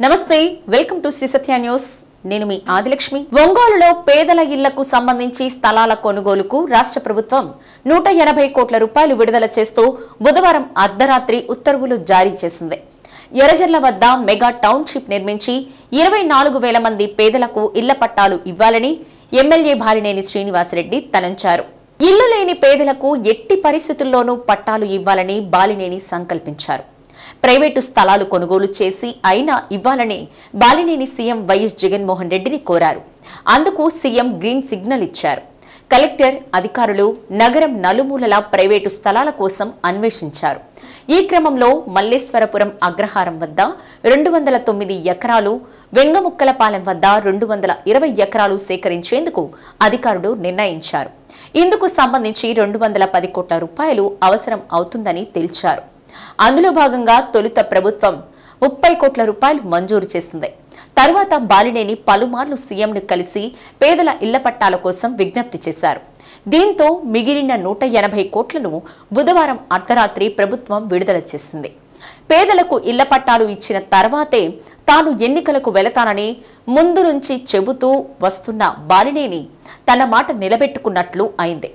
నమస్తే welcome to Sri Satya news నేను మీ ఆదిలక్ష్మి ఒంగోలులో పేదల ఇళ్లకు సంబంధించి స్థలాల కొనుగోలుకు రాష్ట్ర ప్రభుత్వం 180 కోట్ల రూపాయలు విడుదల చేస్తూ బుధవారం అర్ధరాత్రి ఉత్తర్వులు జారీ చేసింది ఎర్రజర్ల వద్ద మెగా టౌన్షిప్ నిర్మించి 24,000 మంది పేదలకు ఇళ్ల పట్టాలు ఇవ్వాలని ఎమ్మెల్యే బాలినేని శ్రీనివాసరెడ్డి తలంచారు ఇల్లు లేని పేదలకు ఎట్టి పరిస్థితుల్లోనూ పట్టాలు ఇవ్వాలని బాలినేని సంకల్పించారు ప్రైవేటు స్థలాలు కొనుగోలు చేసి అయినా ఇవ్వాలని బాలినేని సీఎం వైఎస్ జగన్మోహన్ రెడ్డిని కోరారు అందుకు సీఎం గ్రీన్ సిగ్నల్ ఇచ్చారు కలెక్టర్ అధికారులు నగరం నలుమూలల ప్రైవేటు స్థలాల కోసం అన్వేషించారు ఈ క్రమంలో మల్లేశ్వరపురం అగ్రహారం వద్ద 209 ఎకరాలు వెంగముక్కలపాలెం వద్ద 220 ఎకరాలు సేకరించేందుకు అధికారులు నిర్ణయించారు ఇందుకు సంబంధించి 210 కోట్ల రూపాయలు అవసరం అవుతుందని తేల్చారు అందులో భాగంగా తొలుత ప్రభుత్వం 30 కోట్ల రూపాయలు మంజూరు చేసింది తర్వాత బాలినేని పలుమార్లు సీఎంను కలిసి పేదల ఇళ్ల పట్టాల కోసం విజ్ఞప్తి చేశారు దీంతో మిగిలిన 180 కోట్లను బుధవారం అర్ధరాత్రి ప్రభుత్వం విడుదల చేసింది పేదలకు ఇళ్ల పట్టాలు ఇచ్చిన తర్వాతే తాను ఎన్నికలకు వెళతానని ముందు నుంచి చెబుతూ వస్తున్న బాలినేని తన మాట నిలబెట్టుకున్నట్లు అయింది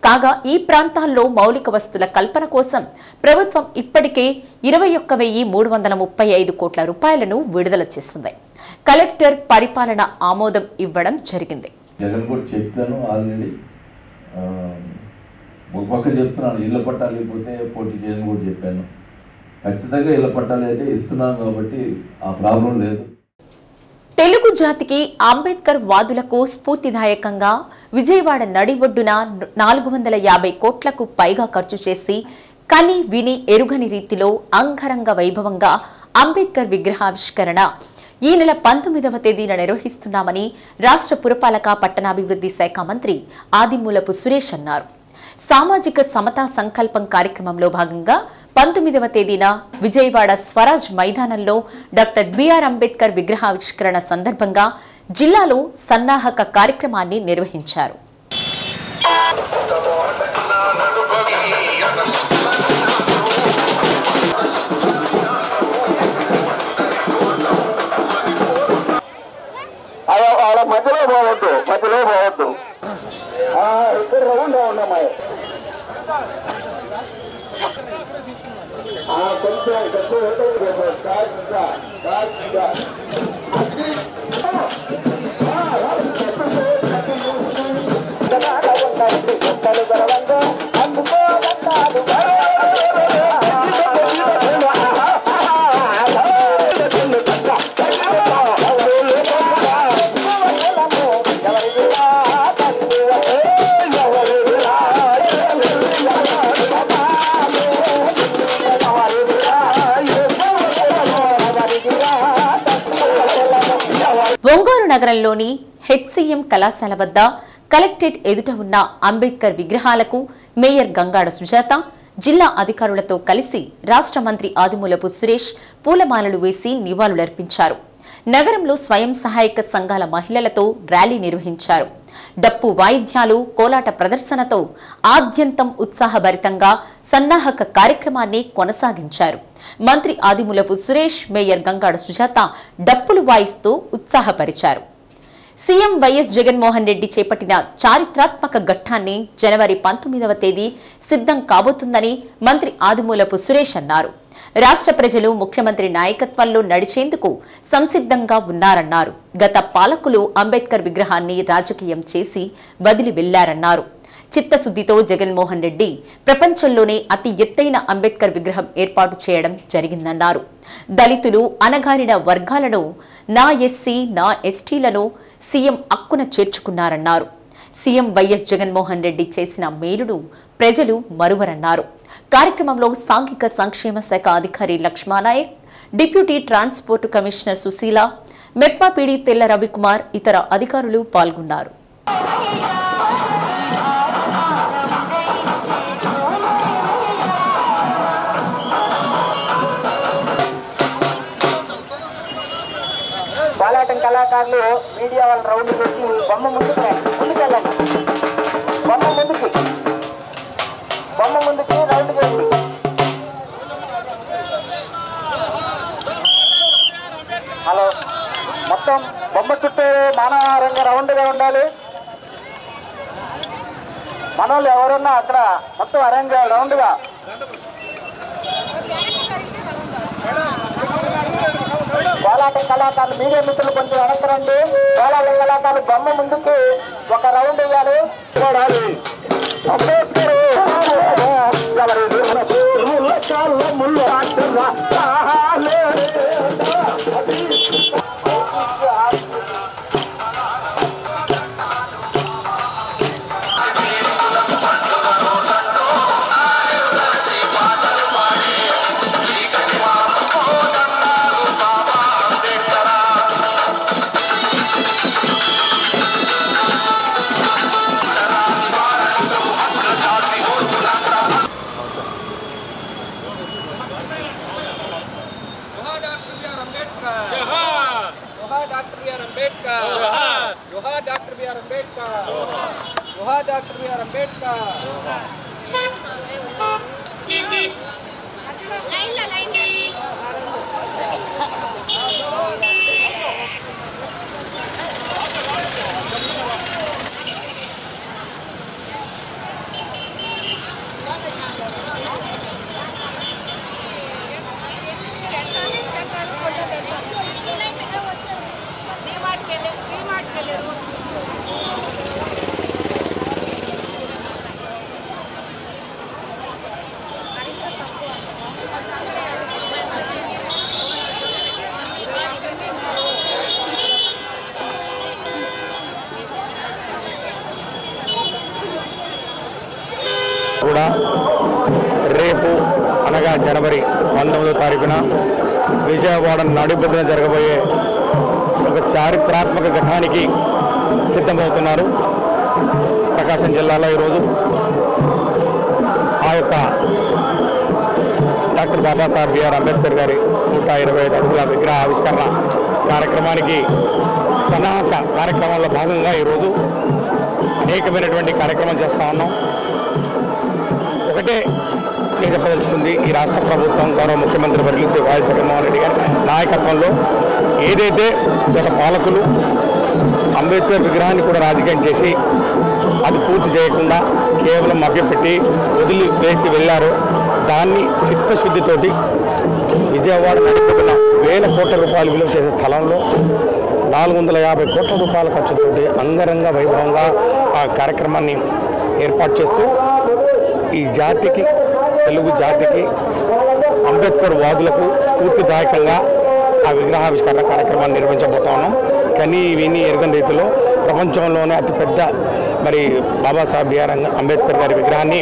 కాగా ఈ ప్రాంతాల్లో మౌలిక వస్తుల కల్పన కోసం ప్రభుత్వం ఇప్పటికే 21,335 కోట్ల రూపాయలను విడుదల చేసింది కలెక్టర్ పరిపాలన ఆమోదం ఇవ్వడం జరిగింది జగన్ కూడా చెప్పాను ఆల్రెడీ ఒక పక్క చెప్తున్నాను ఇళ్ల పట్టాలు ఇవ్వకపోతే పోటీ చేయని కూడా చెప్పాను ఖచ్చితంగా ఇళ్ల పట్టాలు అయితే ఇస్తున్నాను కాబట్టి ఆ ప్రాబ్లం లేదు తెలుగు జాతికి అంబేద్కర్ వాదులకు స్ఫూర్తిదాయకంగా విజయవాడ నడిబొడ్డున 450 కోట్లకు పైగా ఖర్చు చేసి కని విని ఎరుగని రీతిలో అంగరంగ వైభవంగా అంబేద్కర్ విగ్రహావిష్కరణ ఈ నెల 19వ తేదీన నిర్వహిస్తున్నామని రాష్ట్ర పురపాలక పట్టణాభివృద్ధి శాఖ మంత్రి ఆదిమూలపు సురేష్ అన్నారు సామాజిక సమతా సంకల్పం కార్యక్రమంలో భాగంగా 19వ తేదీన విజయవాడ స్వరాజ్ మైదానంలో డాక్టర్ బిఆర్ అంబేద్కర్ విగ్రహావిష్కరణ సందర్భంగా జిల్లాలో సన్నాహక కార్యక్రమాన్ని నిర్వహించారు ఒంగోలు నగరంలోని హెచ్సిఎం కళాశాల వద్ద కలెక్టరేట్ ఎదుట ఉన్న అంబేద్కర్ విగ్రహాలకు మేయర్ గంగాడ సుజాత జిల్లా అధికారులతో కలిసి రాష్ట్ర మంత్రి ఆదిమూలపు సురేష్ పూలమాలలు వేసి నివాళులర్పించారు నగరంలో స్వయం సహాయక సంఘాల మహిళలతో ర్యాలీ నిర్వహించారు డప్పు వాయిద్యాలు కోలాట ప్రదర్శనతో ఆద్యంతం ఉత్సాహభరితంగా సన్నాహక కార్యక్రమాన్ని కొనసాగించారు మంత్రి ఆదిమూలపు సురేష్ మేయర్ గంగాడ సుజాత డప్పులు వాయిస్తూ ఉత్సాహపరిచారు సీఎం వైఎస్ జగన్మోహన్ రెడ్డి చేపట్టిన చారిత్రాత్మక ఘట్టాన్ని జనవరి 19వ తేదీ సిద్ధం కాబోతుందని మంత్రి ఆదిమూలపు సురేష్ అన్నారు రాష్ట్ర ప్రజలు ముఖ్యమంత్రి నాయకత్వంలో నడిచేందుకు సంసిద్ధంగా ఉన్నారన్నారు గత పాలకులు అంబేద్కర్ విగ్రహాన్ని రాజకీయం చేసి వదిలి వెళ్లారన్నారు చిత్తశుద్ధితో జగన్మోహన్ రెడ్డి ప్రపంచంలోనే అతి ఎత్తైన అంబేద్కర్ విగ్రహం ఏర్పాటు చేయడం జరిగిందన్నారు దళితులు అణగారిన వర్గాలను నా ఎస్సీ నా ఎస్టీలను సీఎం అక్కున చేర్చుకున్నారన్నారు సీఎం వైఎస్ జగన్మోహన్ రెడ్డి చేసిన మేలును ప్రజలు మరువరన్నారు కార్యక్రమంలో సాంఘిక సంక్షేమ శాఖ అధికారి Lakshmanayak deputy transport commissioner Sushila MEPMA PD Tella Ravikumar ఇతర అధికారులు పాల్గొన్నారు బాలాటం కళాకారులు మీడియా వాళ్ళ రౌండ్ పెట్టి బొమ్మ ముందుకెళ్ళండి బొమ్మ ముందుకి రౌండ్ చేయండి హలో మొత్తం బొమ్మ చుట్టూ మానవహారంగా రౌండ్గా ఉండాలి. మనోళ్ళు ఎవరున్నా అక్కడ మొత్తం అరేంజ్ రౌండ్గా. కోలాట కళాకారులు మీడియా మిత్రులు కొంచెం వెనకరండి. కోలాట కళాకారులు బొమ్మ ముందుకు ఒక రౌండ్ ఇవ్వాలి. కూడా రేపు అనగా జనవరి 19వ తారీఖున విజయవాడ నడిబొడ్డున జరగబోయే ఒక చారిత్రాత్మక ఘట్టానికి సిద్ధమవుతున్నారు. ప్రకాశం జిల్లాలో ఈరోజు ఆ యొక్క డాక్టర్ బాబాసాహెబ్ బిఆర్ అంబేద్కర్ గారి 125 అడుగుల విగ్రహ ఆవిష్కరణ కార్యక్రమానికి సన్నాహక కార్యక్రమంలో భాగంగా ఈరోజు అనేకమైనటువంటి కార్యక్రమం చేస్తూ ఉన్నాం. ఒకటే నేను చెప్పదలుచుకుంది, ఈ రాష్ట్ర ప్రభుత్వం గౌరవ ముఖ్యమంత్రి వర్యులు శ్రీ వైఎస్ జగన్మోహన్ రెడ్డి గారి నాయకత్వంలో ఏదైతే గత పాలకులు అంబేద్కర్ విగ్రహాన్ని కూడా రాజకీయం చేసి అది పూర్తి చేయకుండా కేవలం మభ్యపెట్టి వదిలి వేసి వెళ్ళారో దాన్ని చిత్తశుద్ధితోటి విజయవాడ నడిపిన వేల కోట్ల రూపాయలు విలువ చేసే స్థలంలో 450 కోట్ల రూపాయల ఖర్చుతోటి అంగరంగ వైభవంగా ఆ కార్యక్రమాన్ని ఏర్పాటు చేస్తూ ఈ జాతికి, తెలుగు జాతికి, అంబేద్కర్ వాదులకు స్ఫూర్తిదాయకంగా ఆ విగ్రహావిష్కరణ కార్యక్రమాన్ని నిర్వహించబోతా ఉన్నాం. కానీ విని ఎరగని రీతిలో ప్రపంచంలోనే అతిపెద్ద మరి బాబాసాహెబ్ బిఆర్ అంబేద్కర్ గారి విగ్రహాన్ని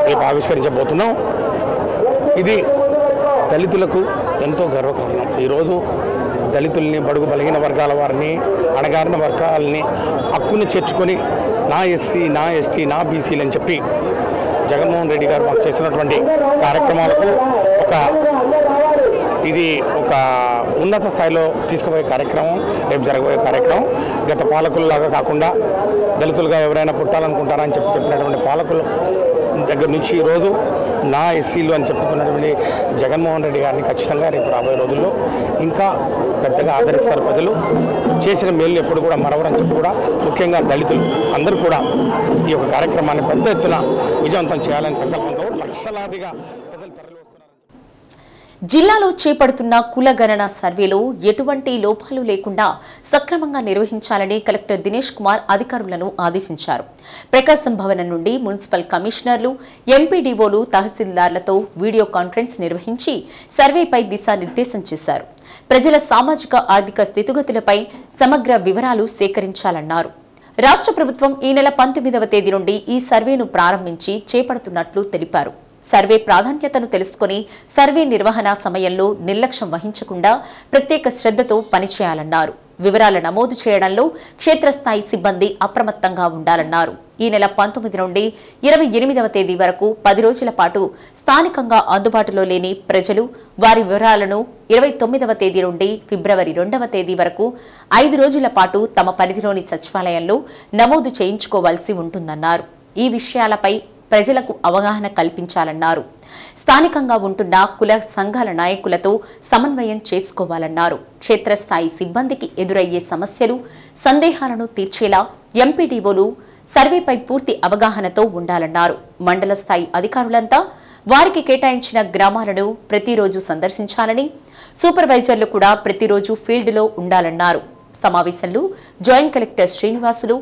రేపు ఆవిష్కరించబోతున్నాం. ఇది దళితులకు ఎంతో గర్వకారణం. ఈరోజు దళితుల్ని, బడుగు బలహీన వర్గాల వారిని, అణగారిన వర్గాలని హక్కుని చేర్చుకొని నా ఎస్సీ, నా ఎస్టీ, నా బీసీలు అని చెప్పి జగన్మోహన్ రెడ్డి గారు మాకు చేసినటువంటి కార్యక్రమాలకు ఇది ఒక ఉన్నత స్థాయిలో తీసుకుపోయే కార్యక్రమం, రేపు జరగబోయే కార్యక్రమం. గత పాలకుల్లాగా కాకుండా దళితులుగా ఎవరైనా పుట్టాలనుకుంటారా అని చెప్పినటువంటి పాలకులు దగ్గర నుంచి ఈరోజు నా ఎస్సీలు అని చెప్పుతున్నటువంటి జగన్మోహన్ రెడ్డి గారిని ఖచ్చితంగా రేపు రాబోయే రోజుల్లో ఇంకా పెద్దగా ఆదరిస్తారు ప్రజలు. చేసిన మేలు ఎప్పుడు కూడా మరవరని చెప్పి కూడా ముఖ్యంగా దళితులు అందరూ కూడా ఈ యొక్క కార్యక్రమాన్ని పెద్ద ఎత్తున విజయవంతం చేయాలని సంకల్పంతో లక్షలాదిగా ప్రజలు తరలి వస్తున్నారు. జిల్లాలో చేపడుతున్న కులగణన సర్వేలో ఎటువంటి లోపాలు లేకుండా సక్రమంగా నిర్వహించాలని కలెక్టర్ దినేష్ కుమార్ అధికారులను ఆదేశించారు. ప్రకాశం భవనం నుండి మున్సిపల్ కమిషనర్లు, ఎంపీడీఓలు, తహసీల్దార్లతో వీడియో కాన్ఫరెన్స్ నిర్వహించి సర్వేపై దిశానిర్దేశం చేశారు. ప్రజల సామాజిక ఆర్థిక స్థితిగతులపై సమగ్ర వివరాలు సేకరించాలన్నారు. రాష్ట్ర ప్రభుత్వం ఈ నెల 19వ తేదీ నుండి ఈ సర్వేను ప్రారంభించి చేపడుతున్నట్లు తెలిపారు. సర్వే ప్రాధాన్యతను తెలుసుకుని సర్వే నిర్వహణ సమయంలో నిర్లక్ష్యం వహించకుండా ప్రత్యేక శ్రద్ధతో పనిచేయాలన్నారు. వివరాల నమోదు చేయడంలో క్షేత్రస్థాయి సిబ్బంది అప్రమత్తంగా ఉండాలన్నారు. ఈ నెల 19 నుండి 28వ తేదీ వరకు 10 రోజుల పాటు స్థానికంగా అందుబాటులో లేని ప్రజలు వారి వివరాలను 29వ తేదీ నుండి ఫిబ్రవరి 2వ తేదీ వరకు 5 రోజుల పాటు తమ పరిధిలోని సచివాలయంలో నమోదు చేయించుకోవాల్సి ఉంటుందన్నారు. ఈ విషయాలపై ప్రజలకు అవగాహన కల్పించాలన్నారు. స్థానికంగా ఉంటున్న కుల సంఘాల నాయకులతో సమన్వయం చేసుకోవాలన్నారు. క్షేత్రస్థాయి సిబ్బందికి ఎదురయ్యే సమస్యలు, సందేహాలను తీర్చేలా ఎంపీడీఓలు సర్వేపై పూర్తి అవగాహనతో ఉండాలన్నారు. మండల స్థాయి అధికారులంతా వారికి కేటాయించిన గ్రామాలను ప్రతిరోజు సందర్శించాలని, సూపర్వైజర్లు కూడా ప్రతిరోజు ఫీల్డ్లో ఉండాలన్నారు. సమావేశంలో joint collector Srinivasulu,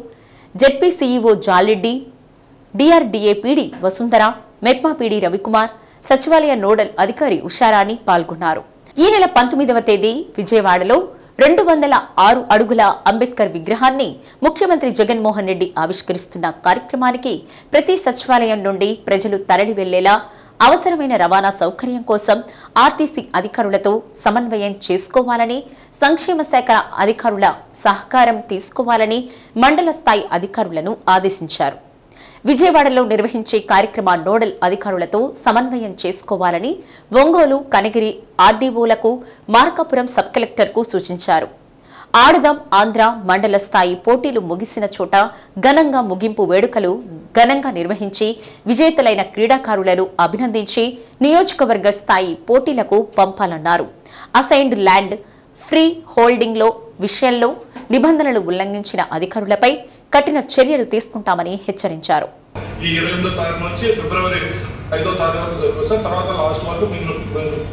ZP CEO Jaleddi, DRDA PD Vasundhara, MEPMA PD Ravikumar, సచివాలయ నోడల్ అధికారి ఉషారాణి పాల్గొన్నారు. ఈ నెల 19వ తేదీ విజయవాడలో 206 అడుగుల అంబేద్కర్ విగ్రహాన్ని ముఖ్యమంత్రి జగన్మోహన్ రెడ్డి ఆవిష్కరిస్తున్న కార్యక్రమానికి ప్రతి సచివాలయం నుండి ప్రజలు తరలి వెళ్లేలా అవసరమైన రవాణా సౌకర్యం కోసం ఆర్టీసీ అధికారులతో సమన్వయం చేసుకోవాలని, సంక్షేమ శాఖ అధికారుల సహకారం తీసుకోవాలని మండల స్థాయి అధికారులను ఆదేశించారు. విజయవాడలో నిర్వహించే కార్యక్రమ నోడల్ అధికారులతో సమన్వయం చేసుకోవాలని ఒంగోలు, కనగిరి ఆర్డీఓలకు, మార్కాపురం సబ్ కలెక్టర్కు సూచించారు. ఆడుదాం ఆంధ్ర మండల స్థాయి పోటీలు ముగిసిన చోట ఘనంగా ముగింపు వేడుకలు ఘనంగా నిర్వహించి విజేతలైన క్రీడాకారులను అభినందించి నియోజకవర్గ స్థాయి పోటీలకు పంపాలన్నారు. అసైన్డ్ ల్యాండ్ ఫ్రీ హోల్డింగ్లో విషయంలో నిబంధనలు ఉల్లంఘించిన అధికారులపై కఠిన చర్యలు తీసుకుంటామని హెచ్చరించారు. ఈ 28వ తారీఖు నుంచి ఫిబ్రవరి 5వ తారీఖు వరకు జరుగుతుంది సార్. తర్వాత లాస్ట్ వరకు మీకు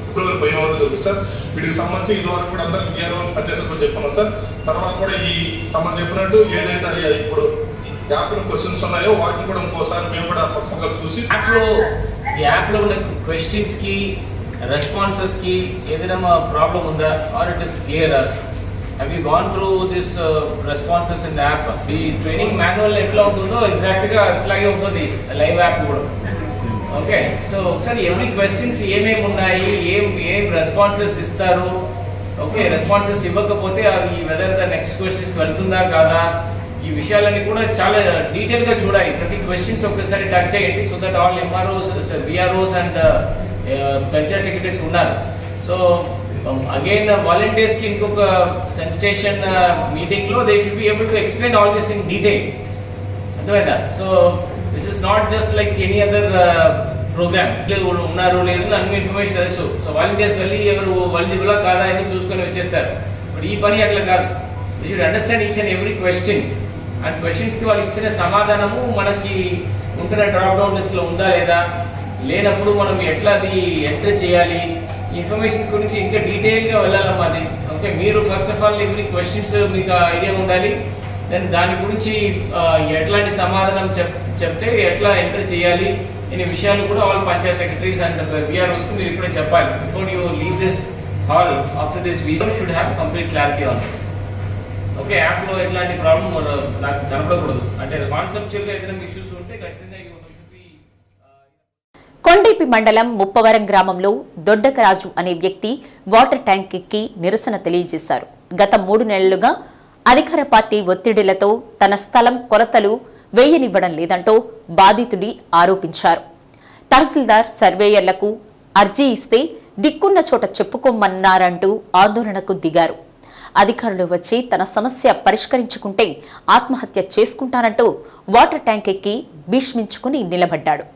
ఫిబ్రవరి 15వ వరకు జరుగుతుంది సార్. వీటికి సంబంధించి ఇదివరకు కూడా అందరికి వీఆర్ఓ పనిచేసుకొని చెప్పాను సార్. తర్వాత కూడా ఈ సంబంధం చెప్పినట్టు ఏదైతే ఇప్పుడు యాప్లో క్వశ్చన్స్ ఉన్నాయో వాటిని కూడా ఇంకోసారి మేము కూడా పర్సనల్గా చూసి యాప్లో ఉన్న క్వశ్చన్స్ కి రెస్పాన్సెస్ కి ఏదైనా ప్రాబ్లం ఉందా or it is clear? Have you gone through this responses in the app? The training manual ఎట్లా ఉంటుందో ఎగ్జాక్ట్ గా అట్లాగే ఉంటుంది లైవ్ యాప్ కూడా. ఓకే, సో ఒకసారి ఎవ్రీ క్వశ్చన్స్ ఏమేమి ఉన్నాయి, ఏం రెస్పాన్సెస్ ఇస్తారు, ఓకే రెస్పాన్సెస్ ఇవ్వకపోతే అది వెదర్ ద నెక్స్ట్ క్వశ్చన్స్ వెళ్తుందా కాదా, ఈ విషయాలన్నీ కూడా చాలా డీటెయిల్ గా చూడాలి. ప్రతి క్వశ్చన్స్ ఒకసారి టచ్ చేయండి so that all MROs, VROs and panchayat secretaries ఉన్నారు. So again volunteers ki inkoka sensation meeting lo they should be able to explain all this in detail. Advaita, so this is not just like any other program unnaru ledu annu information telusu. So volunteers velli evaru eligible kada ani chuskoni vachestaru, but ee pani atla kaadu. They should understand each and every question and questions ki vallu ichina samadhanamu manaki untuna drop down list lo unda leda, లేనప్పుడు మనం ఎట్లా అది enter చేయాలి, information గురించి ఇంకా డీటెయిల్గా వెళ్ళాలమ్మా అది. Okay, మీరు first of all every questions మీకు ఐడియా ఉండాలి. దెన్ దాని గురించి ఎట్లాంటి సమాధానం చెప్తే ఎట్లా ఎంటర్ చేయాలి అనే విషయాలు కూడా ఆల్ పంచాయత్ సెక్రటరీస్ అండ్ విఆర్ఓస్కి మీరు ఇప్పుడే చెప్పాలి. Before you leave this hall after this video should have complete clarity on this. Okay, యాప్లో ఎట్లాంటి ప్రాబ్లం నాకు కనపడకూడదు. అంటే కాన్సెప్చువల్గా ఏదైనా ఇష్యూస్ ఉంటే ఖచ్చితంగా కొండేపి మండలం ముప్పవరం గ్రామంలో దొడ్డకరాజు అనే వ్యక్తి వాటర్ ట్యాంక్ ఎక్కి నిరసన తెలియజేశారు. గత 3 నెలలుగా అధికార పార్టీ ఒత్తిడిలతో తన స్థలం కొలతలు వేయనివ్వడం లేదంటూ బాధితుడి ఆరోపించారు. తహసీల్దార్ సర్వేయర్లకు అర్జీ ఇస్తే దిక్కున్న చోట చెప్పుకోమన్నారంటూ ఆందోళనకు దిగారు. అధికారులు వచ్చి తన సమస్య పరిష్కరించుకుంటే ఆత్మహత్య చేసుకుంటానంటూ వాటర్ ట్యాంక్ ఎక్కి భీష్మించుకుని నిలబడ్డాడు.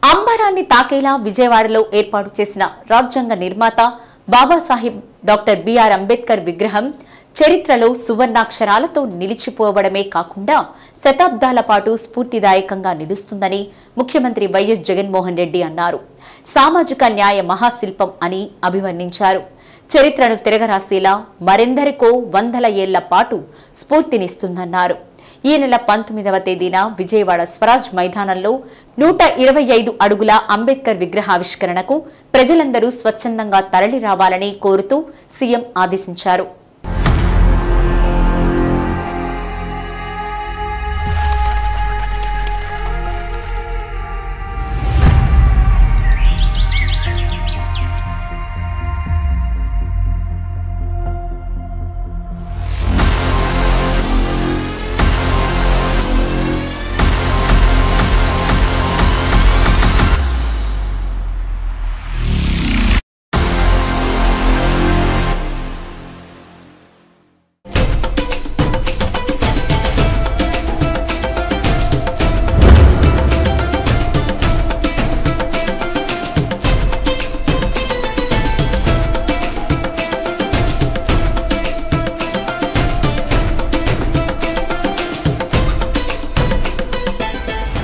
అంబరాన్ని తాకేలా విజయవాడలో ఏర్పాటు చేసిన రాజ్యాంగ నిర్మాత బాబాసాహెబ్ డాక్టర్ బిఆర్ అంబేద్కర్ విగ్రహం చరిత్రలో సువర్ణాక్షరాలతో నిలిచిపోవడమే కాకుండా శతాబ్దాల పాటు స్ఫూర్తిదాయకంగా నిలుస్తుందని ముఖ్యమంత్రి వైఎస్ జగన్మోహన్ రెడ్డి అన్నారు. సామాజిక న్యాయ మహాశిల్పం అని అభివర్ణించారు. చరిత్రను తిరగరాసేలా మరెందరికో వందల ఏళ్ల పాటు స్ఫూర్తినిస్తుందన్నారు. ఈ నెల 19వ తేదీన విజయవాడ స్వరాజ్ మైదానంలో 125 అడుగుల అంబేద్కర్ విగ్రహావిష్కరణకు ప్రజలందరూ స్వచ్ఛందంగా తరలి రావాలని కోరుతూ సీఎం ఆదేశించారు.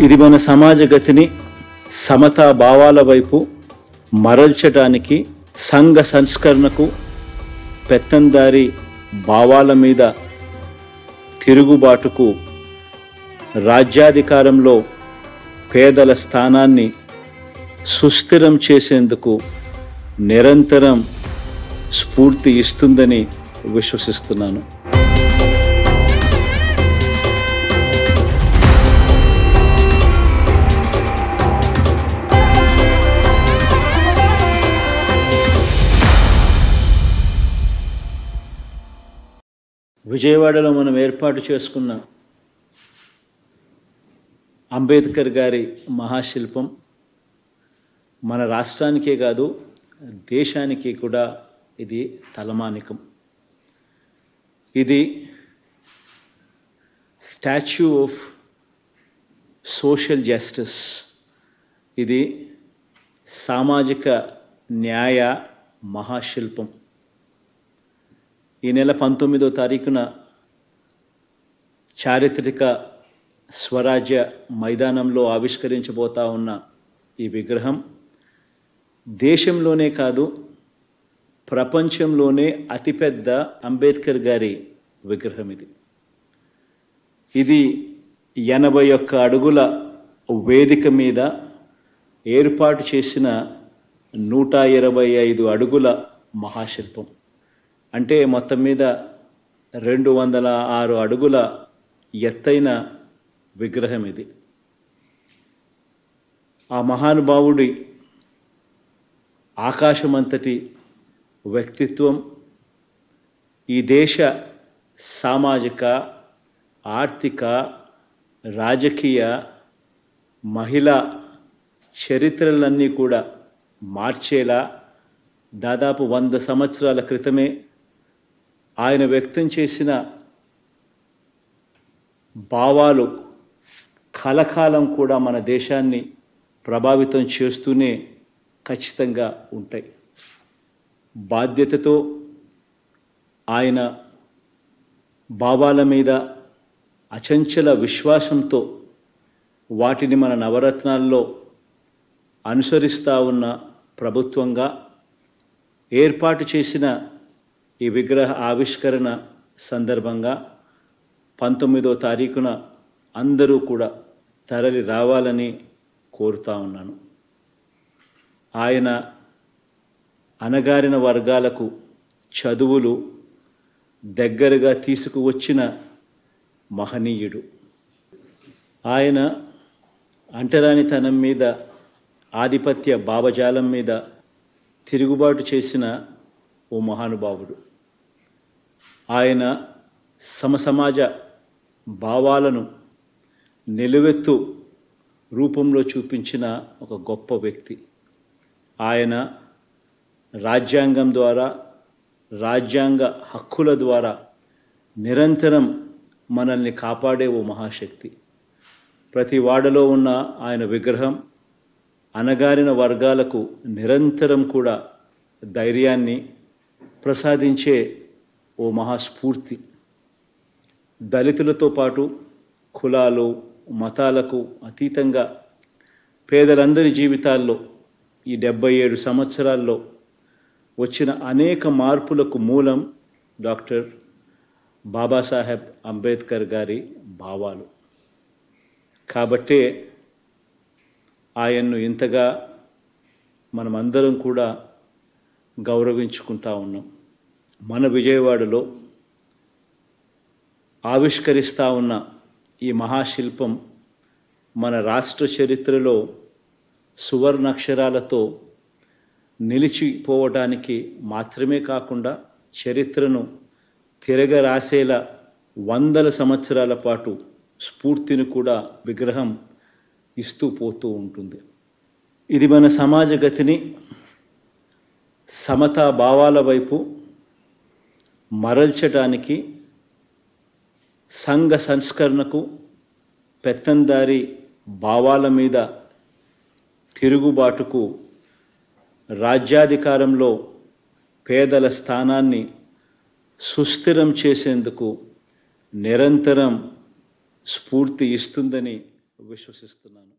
ఇది మన సమాజ గతిని సమతా భావాల వైపు మరల్చడానికి, సంఘ సంస్కరణకు, పెత్తందారి భావాల మీద తిరుగుబాటుకు, రాజ్యాధికారంలో పేదల స్థానాన్ని సుస్థిరం చేసేందుకు నిరంతరం స్ఫూర్తి ఇస్తుందని విశ్వసిస్తున్నాను. విజయవాడలో మనం ఏర్పాటు చేసుకున్న అంబేద్కర్ గారి మహాశిల్పం మన రాష్ట్రానికే కాదు దేశానికి కూడా ఇది తలమానికం. ఇది స్టాచ్యూ ఆఫ్ సోషల్ జస్టిస్, ఇది సామాజిక న్యాయ మహాశిల్పం. ఈ నెల 19వ తారీఖున చారిత్రక స్వరాజ్య మైదానంలో ఆవిష్కరించబోతా ఉన్న ఈ విగ్రహం దేశంలోనే కాదు ప్రపంచంలోనే అతిపెద్ద అంబేద్కర్ గారి విగ్రహం. ఇది 81 అడుగుల వేదిక మీద ఏర్పాటు చేసిన 125 అడుగుల మహాశిల్పం. అంటే మొత్తం మీద 206 అడుగుల ఎత్తైన విగ్రహం ఇది. ఆ మహానుభావుడి ఆకాశమంతటి వ్యక్తిత్వం ఈ దేశ సామాజిక, ఆర్థిక, రాజకీయ, మహిళా చరిత్రలన్నీ కూడా మార్చేలా దాదాపు 100 సంవత్సరాల క్రితమే ఆయన వ్యక్తం చేసిన భావాలు కలకాలం కూడా మన దేశాన్ని ప్రభావితం చేస్తూనే ఖచ్చితంగా ఉంటాయి. బాధ్యతతో ఆయన భావాల మీద అచంచల విశ్వాసంతో వాటిని మన నవరత్నాల్లో అనుసరిస్తూ ఉన్న ప్రభుత్వంగా ఏర్పాటు చేసిన ఈ విగ్రహ ఆవిష్కరణ సందర్భంగా 19వ తారీఖున అందరూ కూడా తరలి రావాలని కోరుతా ఉన్నాను. ఆయన అణగారిన వర్గాలకు చదువులు దగ్గరగా తీసుకువచ్చిన మహనీయుడు. ఆయన అంటరానితనం మీద, ఆధిపత్య భావజాలం మీద తిరుగుబాటు చేసిన ఓ మహానుభావుడు. ఆయన సమసమాజ భావాలను నిలువెత్తు రూపంలో చూపించిన ఒక గొప్ప వ్యక్తి. ఆయన రాజ్యాంగం ద్వారా, రాజ్యాంగ హక్కుల ద్వారా నిరంతరం మనల్ని కాపాడే ఓ మహాశక్తి. ప్రతి వాడలో ఉన్న ఆయన విగ్రహం అణగారిన వర్గాలకు నిరంతరం కూడా ధైర్యాన్ని ప్రసాదించే ఓ మహాస్ఫూర్తి. దళితులతో పాటు కులాలు మతాలకు అతీతంగా పేదలందరి జీవితాల్లో ఈ 77 సంవత్సరాల్లో వచ్చిన అనేక మార్పులకు మూలం డాక్టర్ బాబాసాహెబ్ అంబేద్కర్ గారి భావాలు. కాబట్టే ఆయన్ను ఇంతగా మనమందరం కూడా గౌరవించుకుంటా ఉన్నాం. మన విజయవాడలో ఆవిష్కరిస్తూ ఉన్న ఈ మహాశిల్పం మన రాష్ట్ర చరిత్రలో సువర్ణాక్షరాలతో నిలిచిపోవడానికి మాత్రమే కాకుండా చరిత్రను తిరగరాసేలా 100 సంవత్సరాల పాటు స్ఫూర్తిని కూడా విగ్రహం ఇస్తూ పోతూ ఉంటుంది. ఇది మన సమాజ గతిని సమతా భావాల వైపు మరల్చడానికి, సంఘ సంస్కరణకు, పెత్తందారి భావాల మీద తిరుగుబాటుకు, రాజ్యాధికారంలో పేదల స్థానాన్ని సుస్థిరం చేసేందుకు నిరంతరం స్ఫూర్తి ఇస్తుందని విశ్వసిస్తున్నాను.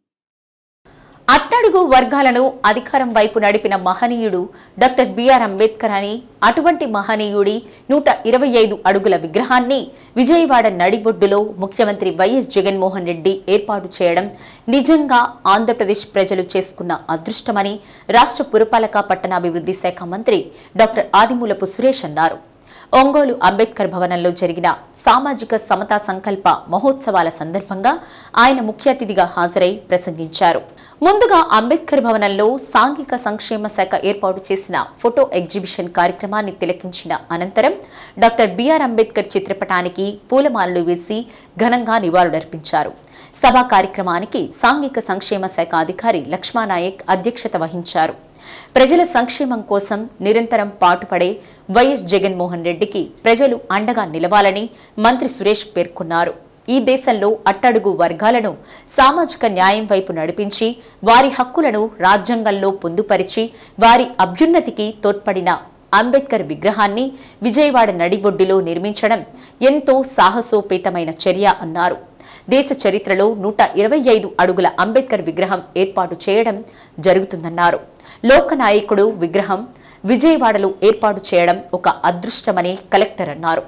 అట్టడుగు వర్గాలను అధికారం వైపు నడిపిన మహనీయుడు డాక్టర్ బిఆర్ అంబేద్కర్ అని, అటువంటి మహనీయుడి 125 అడుగుల విగ్రహాన్ని విజయవాడ నడిబొడ్డులో ముఖ్యమంత్రి వైఎస్ జగన్మోహన్ రెడ్డి ఏర్పాటు చేయడం నిజంగా ఆంధ్రప్రదేశ్ ప్రజలు చేసుకున్న అదృష్టమని రాష్ట్ర పురపాలక పట్టణాభివృద్ధి శాఖ మంత్రి డాక్టర్ ఆదిమూలపు సురేష్ అన్నారు. ఒంగోలు అంబేద్కర్ భవనంలో జరిగిన సామాజిక సమతా సంకల్ప మహోత్సవాల సందర్భంగా ఆయన ముఖ్య అతిథిగా హాజరై ప్రసంగించారు. ముందుగా అంబేద్కర్ భవనంలో సాంఘిక సంక్షేమ శాఖ ఏర్పాటు చేసిన ఫోటో ఎగ్జిబిషన్ కార్యక్రమాన్ని తిలకించిన అనంతరం డాక్టర్ బిఆర్ అంబేద్కర్ చిత్రపటానికి పూలమాలలు వేసి ఘనంగా నివాళులర్పించారు. సభా కార్యక్రమానికి సాంఘిక సంక్షేమ శాఖ అధికారి లక్ష్మానాయక్ అధ్యక్షత వహించారు. ప్రజల సంక్షేమం కోసం నిరంతరం పాటుపడే వైఎస్ జగన్మోహన్ రెడ్డికి ప్రజలు అండగా నిలవాలని మంత్రి సురేష్ పేర్కొన్నారు. ఈ దేశంలో అట్టడుగు వర్గాలను సామాజిక న్యాయం వైపు నడిపించి వారి హక్కులను రాజ్యాంగంలో పొందుపరిచి వారి అభ్యున్నతికి తోడ్పడిన అంబేద్కర్ విగ్రహాన్ని విజయవాడ నడిబొడ్డులో నిర్మించడం ఎంతో సాహసోపేతమైన చర్య అన్నారు. దేశ చరిత్రలో 125 అడుగుల అంబేద్కర్ విగ్రహం ఏర్పాటు చేయడం జరుగుతుందన్నారు. లోకనాయకుడు విగ్రహం విజయవాడలో ఏర్పాటు చేయడం ఒక అదృష్టమని కలెక్టర్ అన్నారు.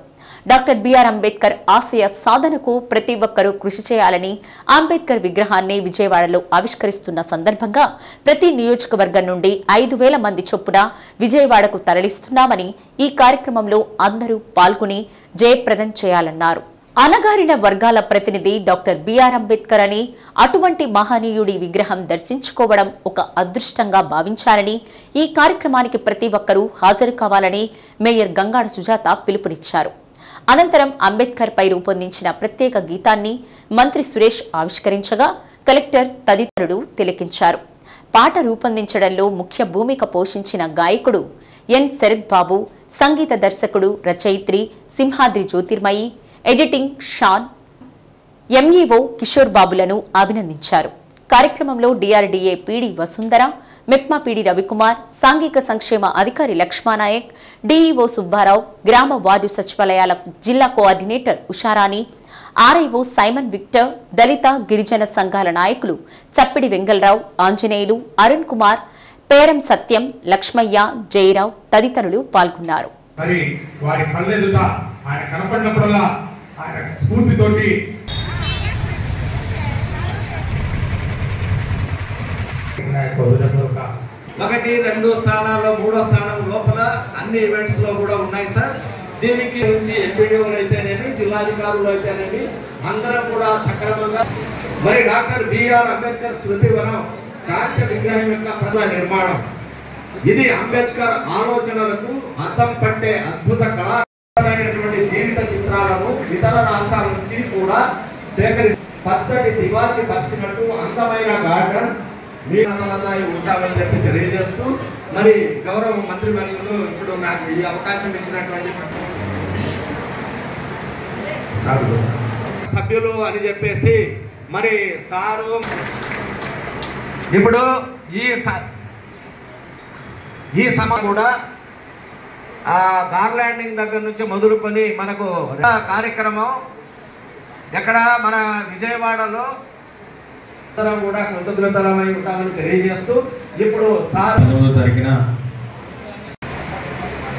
డాక్టర్ బిఆర్ అంబేద్కర్ ఆశయ సాధనకు ప్రతి ఒక్కరూ కృషి చేయాలని, అంబేద్కర్ విగ్రహాన్ని విజయవాడలో ఆవిష్కరిస్తున్న సందర్భంగా ప్రతి నియోజకవర్గం నుండి 5,000 మంది చొప్పున విజయవాడకు తరలిస్తున్నామని, ఈ కార్యక్రమంలో అందరూ పాల్గొని జయప్రదం చేయాలన్నారు. అణగారిన వర్గాల ప్రతినిధి డాక్టర్ బిఆర్ అంబేద్కర్ అని, అటువంటి మహనీయుడి విగ్రహం దర్శించుకోవడం ఒక అదృష్టంగా భావించాలని, ఈ కార్యక్రమానికి ప్రతి ఒక్కరూ హాజరు కావాలని మేయర్ గంగాడ సుజాత పిలుపునిచ్చారు. అనంతరం అంబేద్కర్ పై రూపొందించిన ప్రత్యేక గీతాన్ని మంత్రి సురేష్ ఆవిష్కరించగా కలెక్టర్ తదితరులు తిలకించారు. పాట రూపొందించడంలో ముఖ్య భూమిక పోషించిన గాయకుడు ఎన్ శరత్ బాబు, సంగీత దర్శకుడు రచయిత్రి సింహాద్రి జ్యోతిర్మయి, ఎడిటింగ్ షాన్, ఎంఈఓ కిషోర్ బాబులను అభినందించారు. కార్యక్రమంలో DRDA PD Vasundhara, MEPMA PD Ravikumar, సాంఘిక సంక్షేమ అధికారి లక్ష్మానాయక్, డీఈఓ సుబ్బారావు, గ్రామ వార్డు సచివాలయాల జిల్లా coordinator Usharani, RIO Simon Victor, దళిత గిరిజన సంఘాల నాయకులు చప్పిడి వెంగళరావు, ఆంజనేయులు, అరుణ్ కుమార్, పేరం సత్యం, లక్ష్మయ్య, జయరావు తదితరులు పాల్గొన్నారు. మరి వారి కళ్ళెదుట ఆయన కనపడినప్పుడల్లా ఆయన స్ఫూర్తితోటి ఒకటి 2 స్థానాల్లో 3వ స్థానం లోపల అన్ని ఈవెంట్స్ లో కూడా ఉన్నాయి సార్. దీనికి నుంచి ఎంపీడీఓలు అయితేనేమి, జిల్లాధికారులు అయితేనేమి అందరం కూడా సక్రమంగా మరి డాక్టర్ బిఆర్ అంబేద్కర్ స్మృతి వనం కాంస్య విగ్రహం యొక్క ప్రథమ నిర్మాణం ఇది అంబేద్కర్ ఆలోచనలకు అద్దం పట్టే అద్భుత కళాకారులైనటువంటి జీవిత చిత్రాలను ఇతర రాష్ట్రాల నుంచి కూడా సేకరించి పచ్చడి దివాసి పరిచినట్టు అందమైన గార్డెన్ మీ ఉంటామని చెప్పి తెలియజేస్తూ మరి గౌరవ మంత్రివర్యులు ఇప్పుడు నాకు ఈ అవకాశం ఇచ్చినటువంటి సభ్యులు అని చెప్పేసి మరి సారు ఇప్పుడు ఈ సమ కూడా కార్ ల్యాండింగ్ దగ్గర నుంచి మొదలుకొని మనకు కార్యక్రమం ఎక్కడ మన విజయవాడలో కూడా కృతజ్ఞతలమై ఉంటామని తెలియజేస్తూ ఇప్పుడు సార్ 9వ తారీఖున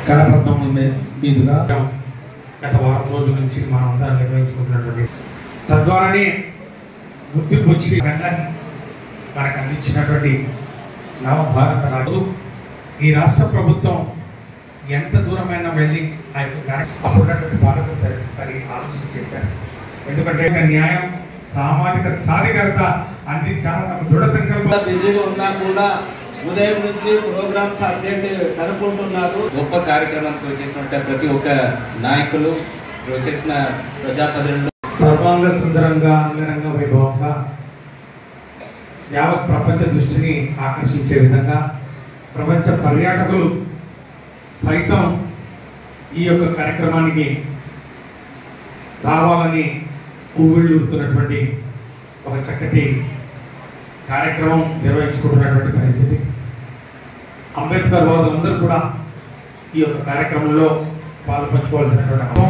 కరపత్రం మీదుగా గత వారం రోజుల నుంచి మనం అంతా నిర్వహించుకుంటున్నటువంటి తద్వారానే గుర్తింపు వచ్చి మనకు అందించినటువంటి నవభారత రాజు ఈ రాష్ట్ర ప్రభుత్వం ఎంత దూరమైన వెళ్ళి ఆ యొక్క అప్పుడున్నటువంటి భారత మరి ఆలోచన చేశారు. ఎందుకంటే న్యాయం సామాజిక సాధికారత అందించాలని దృఢ సంకల్పం. బిజీగా ఉన్నా కూడా ఉదయం నుంచి ప్రోగ్రామ్స్ అప్డేట్ కనుక్కుంటున్నారు. గొప్ప కార్యక్రమంతో చేసినట్టు ప్రతి ఒక్క నాయకులు చేసిన ప్రజాప్రతినిధులు సర్వాంగ సుందరంగా అంగరంగ వైభవంగా యావత్ ప్రపంచ దృష్టిని ఆకర్షించే విధంగా ప్రపంచ పర్యాటకులు సైతం ఈ యొక్క కార్యక్రమానికి రావాలని ఊవిళ్ళూరుతున్నటువంటి ఒక చక్కటి కార్యక్రమం నిర్వహించుకుంటున్నటువంటి పరిస్థితి. అంబేద్కర్ వాదులందరూ కూడా ఈ యొక్క కార్యక్రమంలో పాల్పంచుకోవాల్సినటువంటి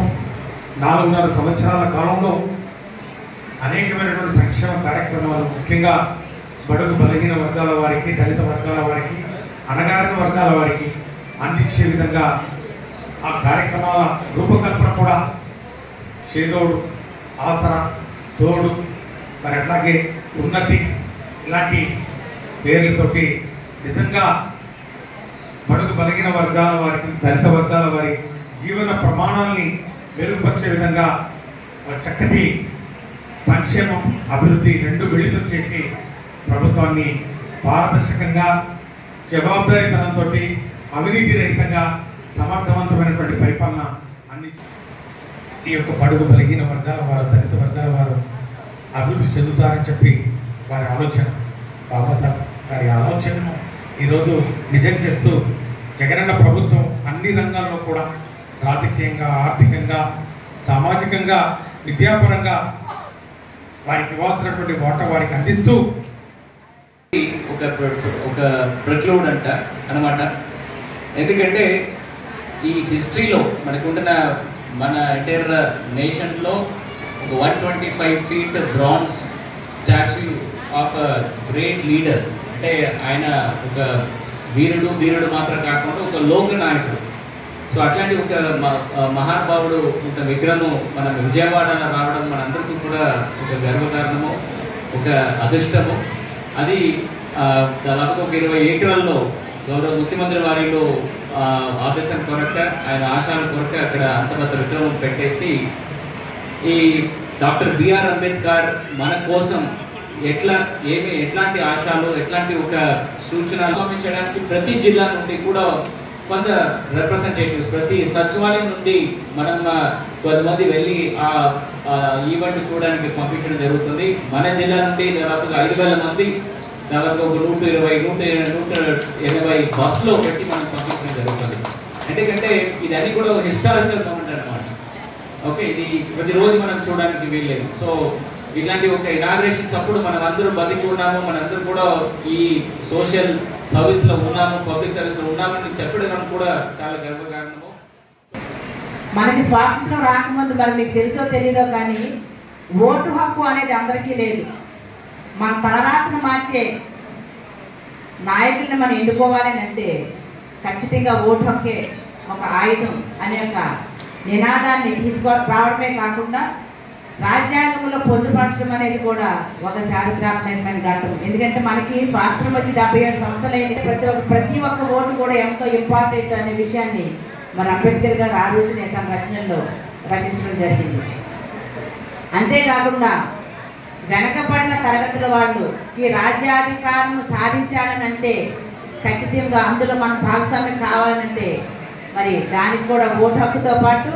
4.5 సంవత్సరాల కాలంలో అనేకమైనటువంటి సంక్షేమ కార్యక్రమాలు ముఖ్యంగా బడుగు బలహీన వర్గాల వారికి, దళిత వర్గాల వారికి, అణగారిన వర్గాల వారికి అందించే విధంగా ఆ కార్యక్రమాల రూపకల్పన కూడా చేదోడు, ఆసరా, తోడు, మరి అట్లాగే ఉన్నతి ఇలాంటి పేర్లతోటి నిజంగా బడుగు బలహీన వర్గాల వారికి, దళిత వర్గాల వారి జీవన ప్రమాణాలని మెరుగుపరిచే విధంగా ఒక చక్కటి సంక్షేమం, అభివృద్ధి రెండు మిళితం చేసి ప్రభుత్వాన్ని పారదర్శకంగా, జవాబుదారీతనంతో, అవినీతి రహితంగా సమర్థవంతమైనటువంటి పరిపాలన అందించి ఈ యొక్క బడుగు బలహీన వర్గాల వారు, దళిత వర్గాల వారు అభివృద్ధి చెందుతారని చెప్పి వారి ఆలోచన, బాబాసాహెబ్ గారి ఆలోచనను ఈరోజు నిజం చేస్తూ జగనన్న ప్రభుత్వం అన్ని రంగాల్లో కూడా రాజకీయంగా, ఆర్థికంగా, సామాజికంగా, విద్యాపరంగా వారికి ఇవ్వాల్సినటువంటి వాటా వారికి అందిస్తూ ఒక ప్రక్లోడ్ అంట అన్నమాట. ఎందుకంటే ఈ హిస్టరీలో మనకుంటున్న మన ఎంటైర్ నేషన్లో ఒక 125 feet bronze statue of a great leader. అంటే ఆయన ఒక వీరుడు మాత్రం కాకుండా ఒక లోక నాయకుడు. సో అట్లాంటి ఒక మహానుభావుడు ఒక విగ్రహం మన విజయవాడలో రావడం మనందరికీ కూడా ఒక గర్వకారణము, ఒక అదృష్టము. అది దాదాపుగా ఒక 20 ఏకరాల్లో గౌరవ ముఖ్యమంత్రి వారిలో ఆదేశం కొరక, ఆయన ఆశయాల కొరక అక్కడ అంత పెద్ద విగ్రహం పెట్టేసి ఈ డాక్టర్ బిఆర్ అంబేద్కర్ మన కోసం ఎట్లాంటి ఆశయాలు, ఎట్లాంటి ఒక సూచనలు పంపించడానికి ప్రతి జిల్లా నుండి కూడా కొంత రిప్రజెంటేటివ్స్, ప్రతి సచివాలయం నుండి మనం కొంతమంది వెళ్ళి ఆ ఈవెంట్ చూడడానికి పంపించడం జరుగుతుంది. మన జిల్లా నుండి దాదాపుగా 5,000 మంది, దాదాపు ఒక 120-180 బస్సులో పెట్టి మనం పంపించడం జరుగుతుంది. ఎందుకంటే ఇదన్నీ కూడా ఒక హిస్టారికల్ మూమెంట్ అన్నమాట. ఓకే, ఇది ప్రతిరోజు మనం చూడడానికి వీల్లేదు. సో ఇట్లాంటి ఒక ఇనాగ్రేషన్స్ అప్పుడు మనం అందరూ బతికి ఉన్నాము, మనందరూ కూడా ఈ సోషల్ సర్వీస్లో ఉన్నాము, పబ్లిక్ సర్వీస్లో ఉన్నామని చెప్పడం కూడా చాలా గర్వకారణము. మనకి స్వాతంత్రం రాకముందు మరి మీకు తెలుసో తెలీదో కానీ ఓటు హక్కు అనేది అందరికీ లేదు. మన తలరాతను మార్చే నాయకుల్ని మనం ఎన్నుకోవాలని అంటే ఖచ్చితంగా ఓటు హక్కే ఒక ఆయుధం అనే ఒక నినాదాన్ని రావడమే కాకుండా రాజ్యాంగంలో పొందుపరచడం అనేది కూడా ఒక చారిత్రాత్మకమైన ఘట్టం. ఎందుకంటే మనకి స్వాతంత్రం వచ్చి 77 సంవత్సరాలైంది. ప్రతి ఒక్క ఓటు కూడా ఎంతో ఇంపార్టెంట్ అనే విషయాన్ని మరి అంబేద్కర్ గారు ఆ రోజునే తన రచనల్లో రచించడం జరిగింది. అంతేకాకుండా వెనకబడిన తరగతుల వాళ్ళకి రాజ్యాధికారం సాధించాలని అంటే ఖచ్చితంగా అందులో మన భాగస్వామ్యం కావాలంటే మరి దానికి కూడా ఓటు హక్కుతో పాటు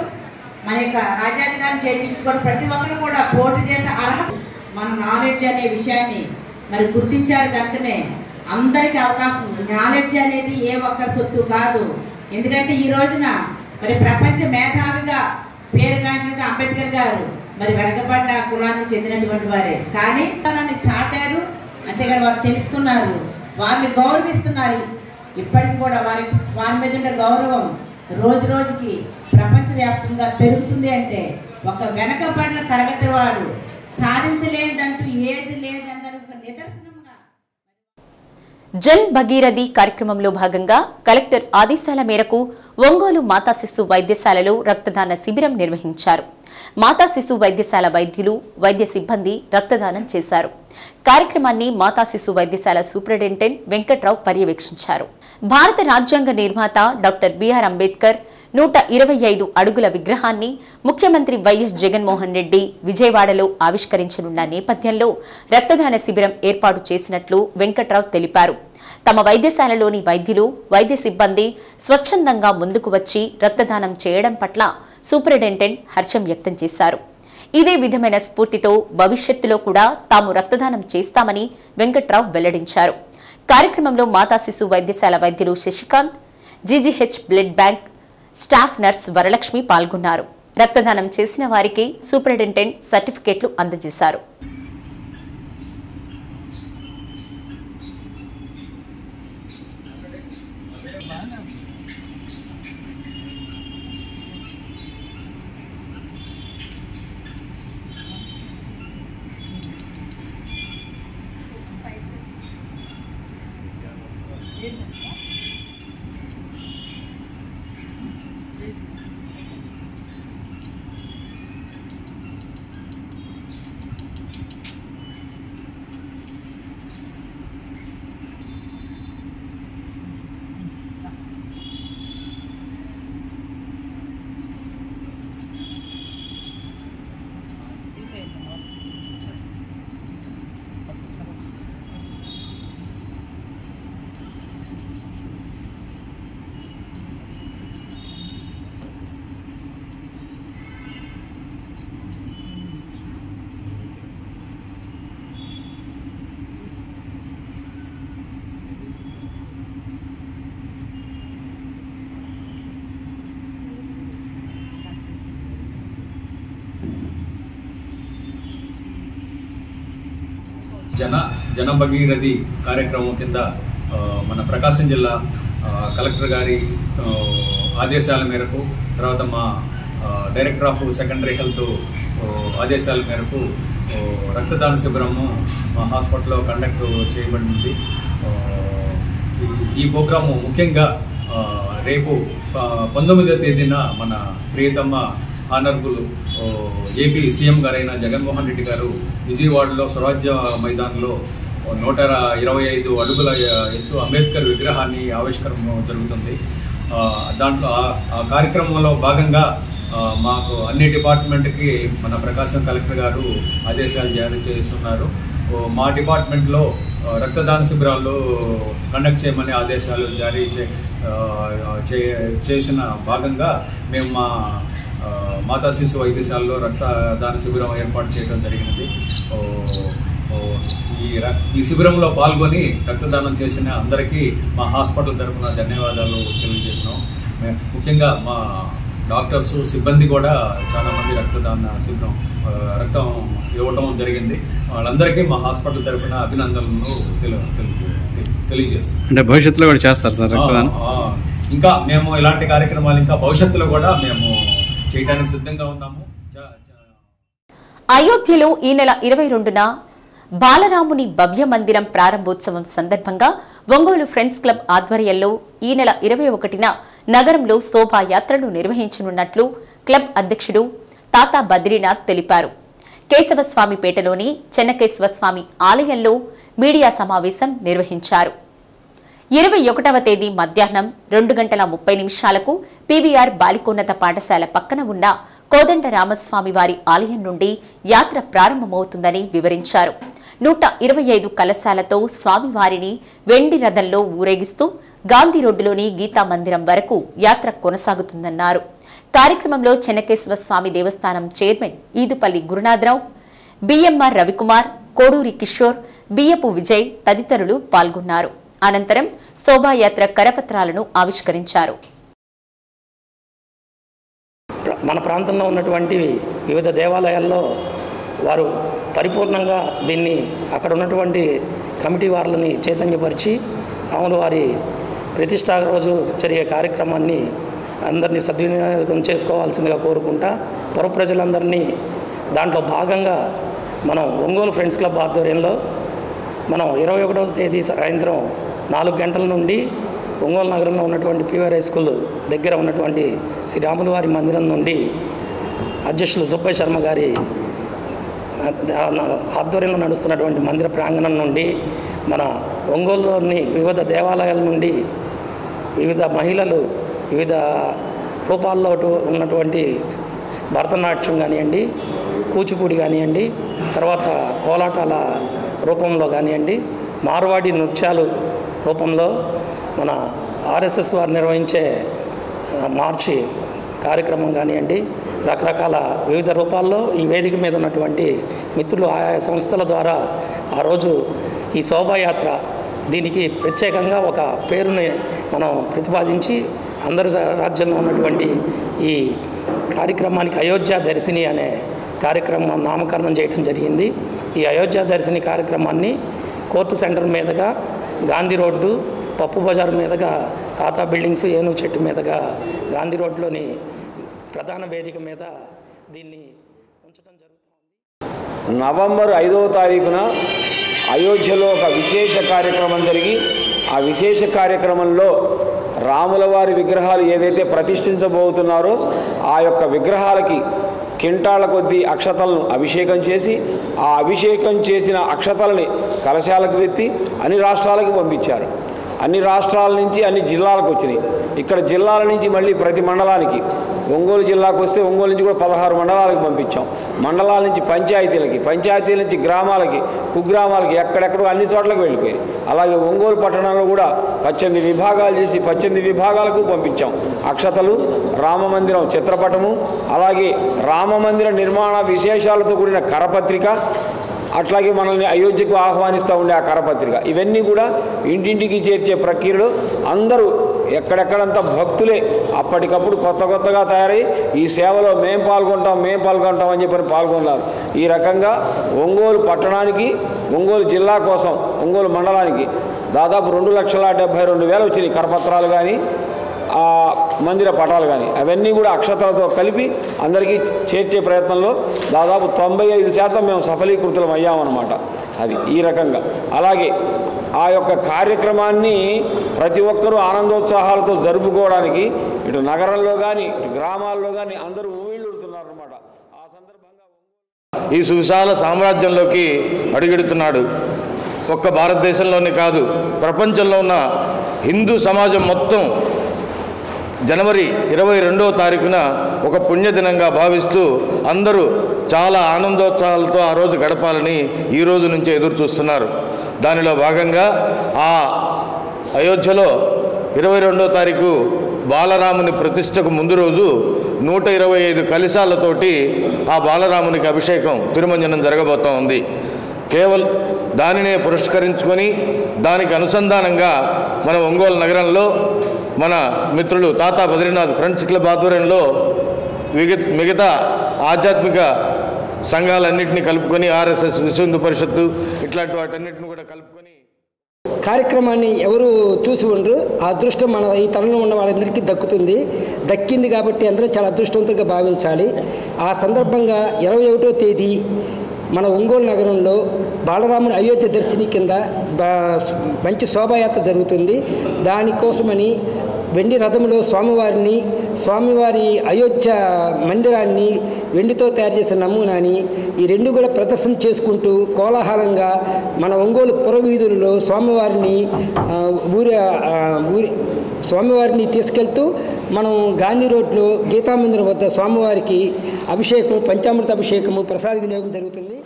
మన యొక్క రాజ్యాధికారం చేయించుకోవడం, ప్రతి ఒక్కరు కూడా పోటీ చేసే అర్హత మన నాలెడ్జ్ అనే విషయాన్ని మరి గుర్తించారు కనుకనే అందరికీ అవకాశం. నాలెడ్జ్ అనేది ఏ ఒక్క సొత్తు కాదు. ఎందుకంటే ఈ రోజున మరి ప్రపంచ మేధావిగా పేరుగాంచిన అంబేద్కర్ గారు మరి వెనకబడ్డ కులానికి చెందినటువంటి వారే, కానీ తనని చాటారు, అంతేగాని వారు తెలుసుకున్నారు, వారిని గౌరవిస్తున్నారు. ఇప్పటికి కూడా వారి మీద ఉండే గౌరవం రోజు రోజుకి ప్రపంచవ్యాప్తంగా పెరుగుతుంది. అంటే ఒక వెనకబడిన తరగతి వాడు సాధించలేదంటూ ఏది లేదన్నది ఒక నిదర్శనంగా. జన్ భగీరథి కార్యక్రమంలో భాగంగా కలెక్టర్ ఆదేశాల మేరకు ఒంగోలు మాతా శిశు వైద్యశాలలో రక్తదాన శిబిరం నిర్వహించారు. మాతా శిశు వైద్యశాల వైద్యులు, వైద్య సిబ్బంది రక్తదానం చేశారు. కార్యక్రమాన్ని మాతా శిశు వైద్యశాల సూపరింటెండెంట్ వెంకట్రావు పర్యవేక్షించారు. భారత రాజ్యాంగ నిర్మాత డాక్టర్ బిఆర్ అంబేద్కర్ 125 అడుగుల విగ్రహాన్ని ముఖ్యమంత్రి వైఎస్ జగన్మోహన్ రెడ్డి విజయవాడలో ఆవిష్కరించనున్న నేపథ్యంలో రక్తదాన శిబిరం ఏర్పాటు చేసినట్లు వెంకట్రావు తెలిపారు. తమ వైద్యశాలలోని వైద్యులు, వైద్య సిబ్బంది స్వచ్ఛందంగా ముందుకు వచ్చి రక్తదానం చేయడం పట్ల సూపరింటెండెంట్ హర్షం వ్యక్తం చేశారు. ఇదే విధమైన స్ఫూర్తితో భవిష్యత్తులో కూడా తాము రక్తదానం చేస్తామని వెంకట్రావు వెల్లడించారు. కార్యక్రమంలో మాతా శిశు వైద్యశాల వైద్యులు Shashikanth, GGH blood bank staff nurse Varalakshmi పాల్గొన్నారు. రక్తదానం చేసిన వారికి సూపరింటెండెంట్ సర్టిఫికెట్లు అందజేశారు. జన భగీరథి కార్యక్రమం కింద మన ప్రకాశం జిల్లా కలెక్టర్ గారి ఆదేశాల మేరకు, తర్వాత మా డైరెక్టర్ ఆఫ్ సెకండరీ హెల్త్ ఆదేశాల మేరకు రక్తదాన శిబిరము మా హాస్పిటల్లో కండక్ట్ చేయబడింది. ఈ ప్రోగ్రాము ముఖ్యంగా రేపు 19వ తేదీన మన ప్రియతమ ఆనరబుల్ ఏపీ సీఎం గారైన జగన్మోహన్ రెడ్డి గారు విజయవాడలో స్వరాజ్య మైదాన్లో 125 అడుగుల ఎత్తు అంబేద్కర్ విగ్రహాన్ని ఆవిష్కరణ జరుగుతుంది. దాంట్లో ఆ కార్యక్రమంలో భాగంగా మాకు అన్ని డిపార్ట్మెంట్కి మన ప్రకాశం కలెక్టర్ గారు ఆదేశాలు జారీ చేస్తున్నారు. మా డిపార్ట్మెంట్లో రక్తదాన శిబిరాల్లో కండక్ట్ చేయమని ఆదేశాలు జారీ చేసిన భాగంగా మేము మా మాతా శిశు వైద్యశాలలో రక్తదాన శిబిరం ఏర్పాటు చేయడం జరిగినది. ఈ శిబిరంలో పాల్గొని రక్తదానం చేసిన అందరికీ మా హాస్పిటల్ తరఫున ధన్యవాదాలు తెలియజేసినాం. ముఖ్యంగా మా డాక్టర్స్, సిబ్బంది కూడా చాలా మంది రక్తదాన శిబిరం రక్తం ఇవ్వటం జరిగింది. వాళ్ళందరికీ మా హాస్పిటల్ తరఫున అభినందనలు తెలియజేస్తాం. అంటే భవిష్యత్తులో కూడా చేస్తారు సార్ రక్తదానం? ఇంకా మేము ఇలాంటి కార్యక్రమాలు ఇంకా భవిష్యత్తులో కూడా మేము చేయడానికి సిద్ధంగా ఉన్నాము. అయోధ్యలో ఈ నెల 22న బాలరాముని భవ్య మందిరం ప్రారంభోత్సవం సందర్భంగా ఒంగోలు ఫ్రెండ్స్ క్లబ్ ఆధ్వర్యంలో ఈ నెల 21న నగరంలో శోభాయాత్రను నిర్వహించనున్నట్లు క్లబ్ అధ్యక్షుడు తాతా బద్రీనాథ్ తెలిపారు. కేశవస్వామిపేటలోని చెన్నకేశవస్వామి ఆలయంలో మీడియా సమావేశం నిర్వహించారు. 21వ తేదీ మధ్యాహ్నం 2:30 పీవీఆర్ బాలికోన్నత పాఠశాల పక్కన ఉన్న కోదండ రామస్వామి వారి ఆలయం నుండి యాత్ర ప్రారంభమవుతుందని వివరించారు. 125 కలశాలతో స్వామివారిని వెండి రథంలో ఊరేగిస్తూ గాంధీ రోడ్డులోని గీతా మందిరం వరకు యాత్ర కొనసాగుతుందన్నారు. కార్యక్రమంలో చెన్నకేశవ స్వామి దేవస్థానం చైర్మన్ ఈదుపల్లి గురునాథరావు, బిఎంఆర్ రవికుమార్, కోడూరి కిషోర్, బియ్యపు విజయ్ తదితరులు పాల్గొన్నారు. అనంతరం శోభాయాత్ర కరపత్రాలను ఆవిష్కరించారు. మన ప్రాంతంలో ఉన్నటువంటి వివిధ దేవాలయాల్లో వారు పరిపూర్ణంగా దీన్ని అక్కడ ఉన్నటువంటి కమిటీ వారిని చైతన్యపరిచి రాముల వారి ప్రతిష్టా రోజు జరిగే కార్యక్రమాన్ని అందరినీ సద్వినియోగం చేసుకోవాల్సిందిగా కోరుకుంటా పుర ప్రజలందరినీ దాంట్లో భాగంగా మనం ఒంగోలు ఫ్రెండ్స్ క్లబ్ ఆధ్వర్యంలో మనం 21వ తేదీ సాయంత్రం 4 గంటల నుండి ఒంగోలు నగరంలో ఉన్నటువంటి పీవీఆర్ హై స్కూల్ దగ్గర ఉన్నటువంటి శ్రీ రాముల వారి మందిరం నుండి అధ్యక్షులు సుబ్బయ్య శర్మ గారి ఆధ్వర్యంలో నడుస్తున్నటువంటి మందిర ప్రాంగణం నుండి మన ఒంగోలులోని వివిధ దేవాలయాల నుండి వివిధ మహిళలు వివిధ రూపాల్లో ఉన్నటువంటి భరతనాట్యం కానివ్వండి, కూచిపూడి కానివ్వండి, తర్వాత కోలాటాల రూపంలో కానివ్వండి, మార్వాడి నృత్యాలు రూపంలో మన ఆర్ఎస్ఎస్ వారు నిర్వహించే మార్చి కార్యక్రమం కానివ్వండి, రకరకాల వివిధ రూపాల్లో ఈ వేదిక మీద ఉన్నటువంటి మిత్రులు ఆయా సంస్థల ద్వారా ఆ రోజు ఈ శోభాయాత్ర దీనికి ప్రత్యేకంగా ఒక పేరుని మనం ప్రతిపాదించి అందరి రాజ్యంలో ఉన్నటువంటి ఈ కార్యక్రమానికి అయోధ్య దర్శిని అనే కార్యక్రమం నామకరణం చేయడం జరిగింది. ఈ అయోధ్య దర్శిని కార్యక్రమాన్ని కోర్టు సెంటర్ మీదుగా గాంధీ రోడ్డు, పప్పు బజార్ మీదుగా తాతా బిల్డింగ్స్, ఏనుగు చెట్టు మీదుగా గాంధీ రోడ్లోని ప్రధాన వేదిక మీద దీన్ని ఉంచడం జరుగుతుంది. నవంబర్ 5వ తారీఖున అయోధ్యలో ఒక విశేష కార్యక్రమం జరిగి ఆ విశేష కార్యక్రమంలో రాముల వారి విగ్రహాలు ఏదైతే ప్రతిష్ఠించబోతున్నారో ఆ యొక్క విగ్రహాలకి కింటాళ్ళ కొద్దీ అక్షతలను అభిషేకం చేసి ఆ అభిషేకం చేసిన అక్షతలని కలశాలకు ఎత్తి అన్ని రాష్ట్రాలకు పంపించారు. అన్ని రాష్ట్రాల నుంచి అన్ని జిల్లాలకు వచ్చినాయి. ఇక్కడ జిల్లాల నుంచి మళ్ళీ ప్రతి మండలానికి, ఒంగోలు జిల్లాకు వస్తే ఒంగోలు నుంచి కూడా 16 మండలాలకు పంపించాం. మండలాల నుంచి పంచాయతీలకి, పంచాయతీల నుంచి గ్రామాలకి, కుగ్రామాలకి, ఎక్కడెక్కడో అన్ని చోట్లకు వెళ్ళిపోయాయి. అలాగే ఒంగోలు పట్టణంలో కూడా 18 విభాగాలు చేసి 18 విభాగాలకు పంపించాం. అక్షతలు, రామమందిరం చిత్రపటము, అలాగే రామమందిర నిర్మాణ విశేషాలతో కూడిన కరపత్రిక, అట్లాగే మనల్ని అయోధ్యకు ఆహ్వానిస్తూ ఉండే ఆ కరపత్రిక, ఇవన్నీ కూడా ఇంటింటికి చేర్చే ప్రక్రియలో అందరూ ఎక్కడెక్కడంతా భక్తులే అప్పటికప్పుడు కొత్తగా తయారై ఈ సేవలో మేం పాల్గొంటాం అని చెప్పి పాల్గొన్నారు. ఈ రకంగా ఒంగోలు పట్టణానికి, ఒంగోలు జిల్లా కోసం, ఒంగోలు మండలానికి దాదాపు 2,72,000 వచ్చినాయి కరపత్రాలు కానీ ఆ మందిర పటాలు కానీ. అవన్నీ కూడా అక్షతలతో కలిపి అందరికీ చేర్చే ప్రయత్నంలో దాదాపు 95% మేము సఫలీకృతులం అయ్యామన్నమాట. అది ఈ రకంగా. అలాగే ఆ యొక్క కార్యక్రమాన్ని ప్రతి ఒక్కరూ ఆనందోత్సాహాలతో జరుపుకోవడానికి ఇటు నగరంలో కానీ ఇటు గ్రామాల్లో కానీ అందరూ ఊళ్ళూరుతున్నారన్నమాట. ఆ సందర్భంగా ఈ సువిశాల సామ్రాజ్యంలోకి అడుగెడుతున్నాడు. ఒక్క భారతదేశంలోనే కాదు, ప్రపంచంలో ఉన్న హిందూ సమాజం మొత్తం జనవరి 22వ తారీఖున ఒక పుణ్యదినంగా భావిస్తూ అందరూ చాలా ఆనందోత్సాహాలతో ఆ రోజు గడపాలని ఈ రోజు నుంచే ఎదురు చూస్తున్నారు. దానిలో భాగంగా ఆ అయోధ్యలో 22వ తారీఖు బాలరాముని ప్రతిష్టకు ముందు రోజు 125 కలశాలతోటి ఆ బాలరామునికి అభిషేకం, తిరుమంజనం జరగబోతూ ఉంది. కేవలం దానినే పురస్కరించుకొని దానికి అనుసంధానంగా మన ఒంగోలు నగరంలో మన మిత్రులు తాతా బద్రీనాథ్ ఫ్రెండ్స్ క్లబ్ ఆధ్వర్యంలో మిగతా ఆధ్యాత్మిక సంఘాలన్నింటినీ కలుపుకొని ఆర్ఎస్ఎస్, విశ్వ హిందూ పరిషత్తు ఇట్లాంటి వాటన్నిటిని కూడా కలుపుకొని కార్యక్రమాన్ని ఎవరు చూసి ఉండరు. ఆ అదృష్టం మన ఈ తరంలో ఉన్న వాళ్ళందరికీ దక్కింది కాబట్టి అందరం చాలా అదృష్టవంతంగా భావించాలి. ఆ సందర్భంగా 21వ తేదీ మన ఒంగోలు నగరంలో బాలరాముని అయోధ్య దర్శిని కింద మంచి శోభాయాత్ర జరుగుతుంది. దానికోసమని వెండి రథంలో స్వామివారి అయోధ్య మందిరాన్ని వెండితో తయారు చేసిన నమూనాని ఈ రెండు కూడా ప్రదర్శన చేసుకుంటూ కోలాహలంగా మన ఒంగోలు పురవీధుల్లో స్వామివారిని తీసుకెళ్తూ మనం గాంధీ రోడ్లో గీతామందిరం వద్ద స్వామివారికి అభిషేకం, పంచామృత అభిషేకము, ప్రసాద వినియోగం జరుగుతుంది.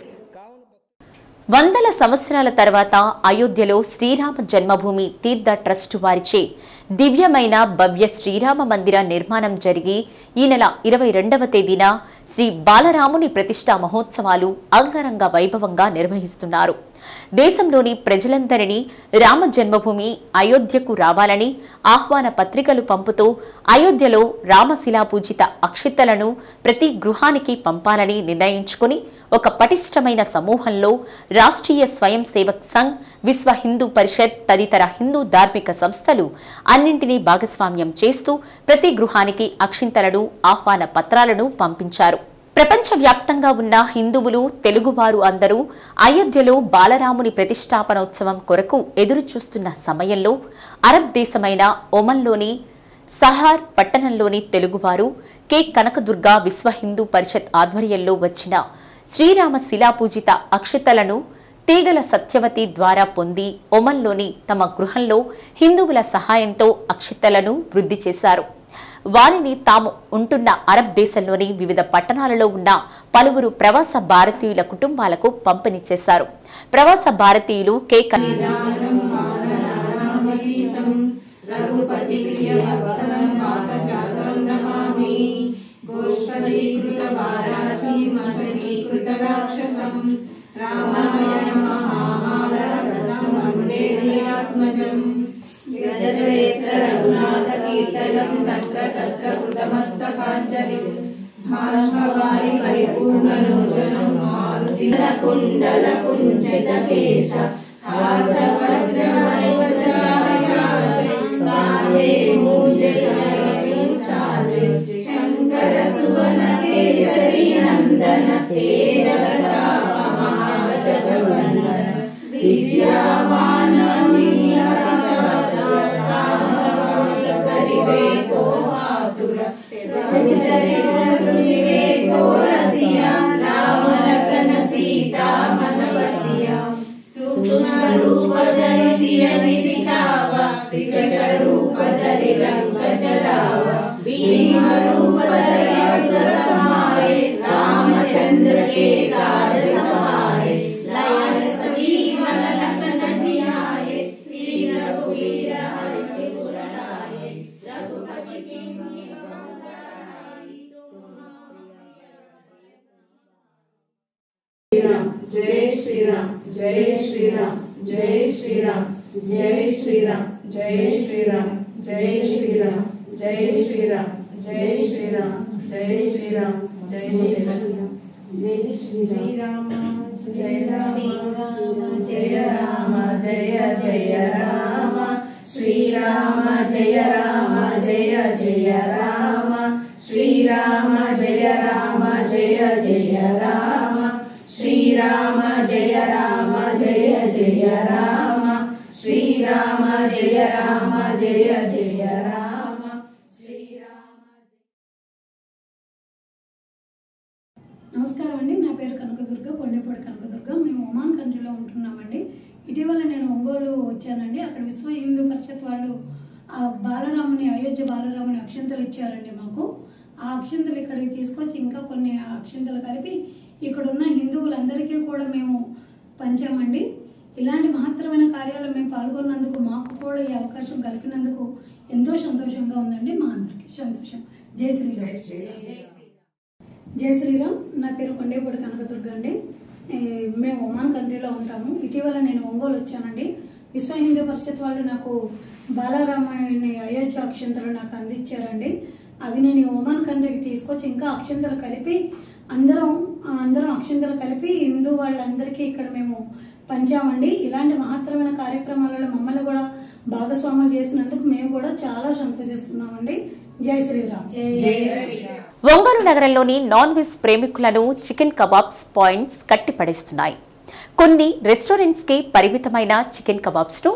వందల సంవత్సరాల తర్వాత అయోధ్యలో శ్రీరామ జన్మభూమి తీర్థ ట్రస్ట్ వారిచే దివ్యమైన భవ్య శ్రీరామ మందిర నిర్మాణం జరిగి ఈ నెల 22వ తేదీన శ్రీ బాలరాముని ప్రతిష్టా మహోత్సవాలు అంగరంగ వైభవంగా నిర్వహిస్తున్నారు. దేశంలోని ప్రజలందరినీ రామ జన్మభూమి అయోధ్యకు రావాలని ఆహ్వాన పత్రికలు పంపుతూ అయోధ్యలో రామశిలా పూజిత అక్షింతలను ప్రతి గృహానికి పంపాలని నిర్ణయించుకుని ఒక పటిష్టమైన సమూహంలో రాష్ట్రీయ స్వయం సేవక్ సంఘ్, విశ్వ హిందూ పరిషత్ తదితర హిందూ ధార్మిక సంస్థలు అన్నింటినీ భాగస్వామ్యం చేస్తూ ప్రతి గృహానికి అక్షింతలను, ఆహ్వాన పత్రాలను పంపించారు. ప్రపంచవ్యాప్తంగా ఉన్న హిందువులు, తెలుగువారు అందరూ అయోధ్యలో బాలరాముని ప్రతిష్టాపనోత్సవం కొరకు ఎదురుచూస్తున్న సమయంలో అరబ్ దేశమైన ఒమన్లోని సహార్ పట్టణంలోని తెలుగువారు కె కనకదుర్గ విశ్వ హిందూ పరిషత్ ఆధ్వర్యంలో వచ్చిన శ్రీరామ శిలాపూజిత అక్షతలను తీగల సత్యవతి ద్వారా పొంది ఒమన్లోని తమ గృహంలో హిందువుల సహాయంతో అక్షతలను వృద్ధి చేశారు. వారిని తాము ఉంటున్న అరబ్ దేశంలోని వివిధ పట్టణాలలో ఉన్న పలువురు ప్రవాస భారతీయుల కుటుంబాలకు పంపిణీ చేశారు. ప్రవాస భారతీయులు కె నమస్కారం అండి. నా పేరు కనకదుర్గ, కొండేపూడి కనకదుర్గ. మేము ఒమాన్ కంట్రీలో ఉంటున్నామండి. ఇటీవల నేను ఒంగోలు వచ్చానండి. అక్కడ విశ్వ హిందూ పరిషత్ వాళ్ళు ఆ బాలరాముని, అయోధ్య బాలరాముని అక్షింతలు ఇచ్చారండి మాకు. ఆ అక్షింతలు ఇక్కడికి తీసుకొచ్చి ఇంకా కొన్ని అక్షింతలు కలిపి ఇక్కడున్న హిందువులందరికీ కూడా మేము పంచామండి. ఇలాంటి మహత్తరమైన కార్యాలు మేము పాల్గొన్నందుకు, మాకు కూడా ఈ అవకాశం కలిపినందుకు ఎంతో సంతోషంగా ఉందండి. మా అందరికీ సంతోషం. జై శ్రీరామ్. జై శ్రీరామ్. నా పేరు కొండేపూడి కనకదుర్గ అండి. మేము ఒమాన్ కంట్రీలో ఉంటాము. ఇటీవల నేను ఒంగోలు వచ్చానండి. విశ్వ హిందూ పరిషత్ వాళ్ళు నాకు బాలరామాయణ అయోధ్య అక్షంతలు నాకు అందించారండి. అవి నేను ఒమాన్ కంట్రీకి తీసుకొచ్చి ఇంకా అక్షంతలు కలిపి అందరం అక్షంతలు కలిపి హిందూ వాళ్ళందరికీ ఇక్కడ మేము పంచామండి. ఇలాంటి మహత్తరమైన కార్యక్రమాలలో మమ్మల్ని కూడా భాగస్వాములు చేసినందుకు మేము కూడా చాలా సంతోషిస్తున్నామండి. జై శ్రీరామ్. ఒంగోలు నగరంలోని నాన్ వెజ్ ప్రేమికులను చికెన్ కబాబ్స్ పాయింట్స్ కట్టిపడేస్తున్నాయి. కొన్ని రెస్టారెంట్స్ కి పరిమితమైన చికెన్ కబాబ్స్ ను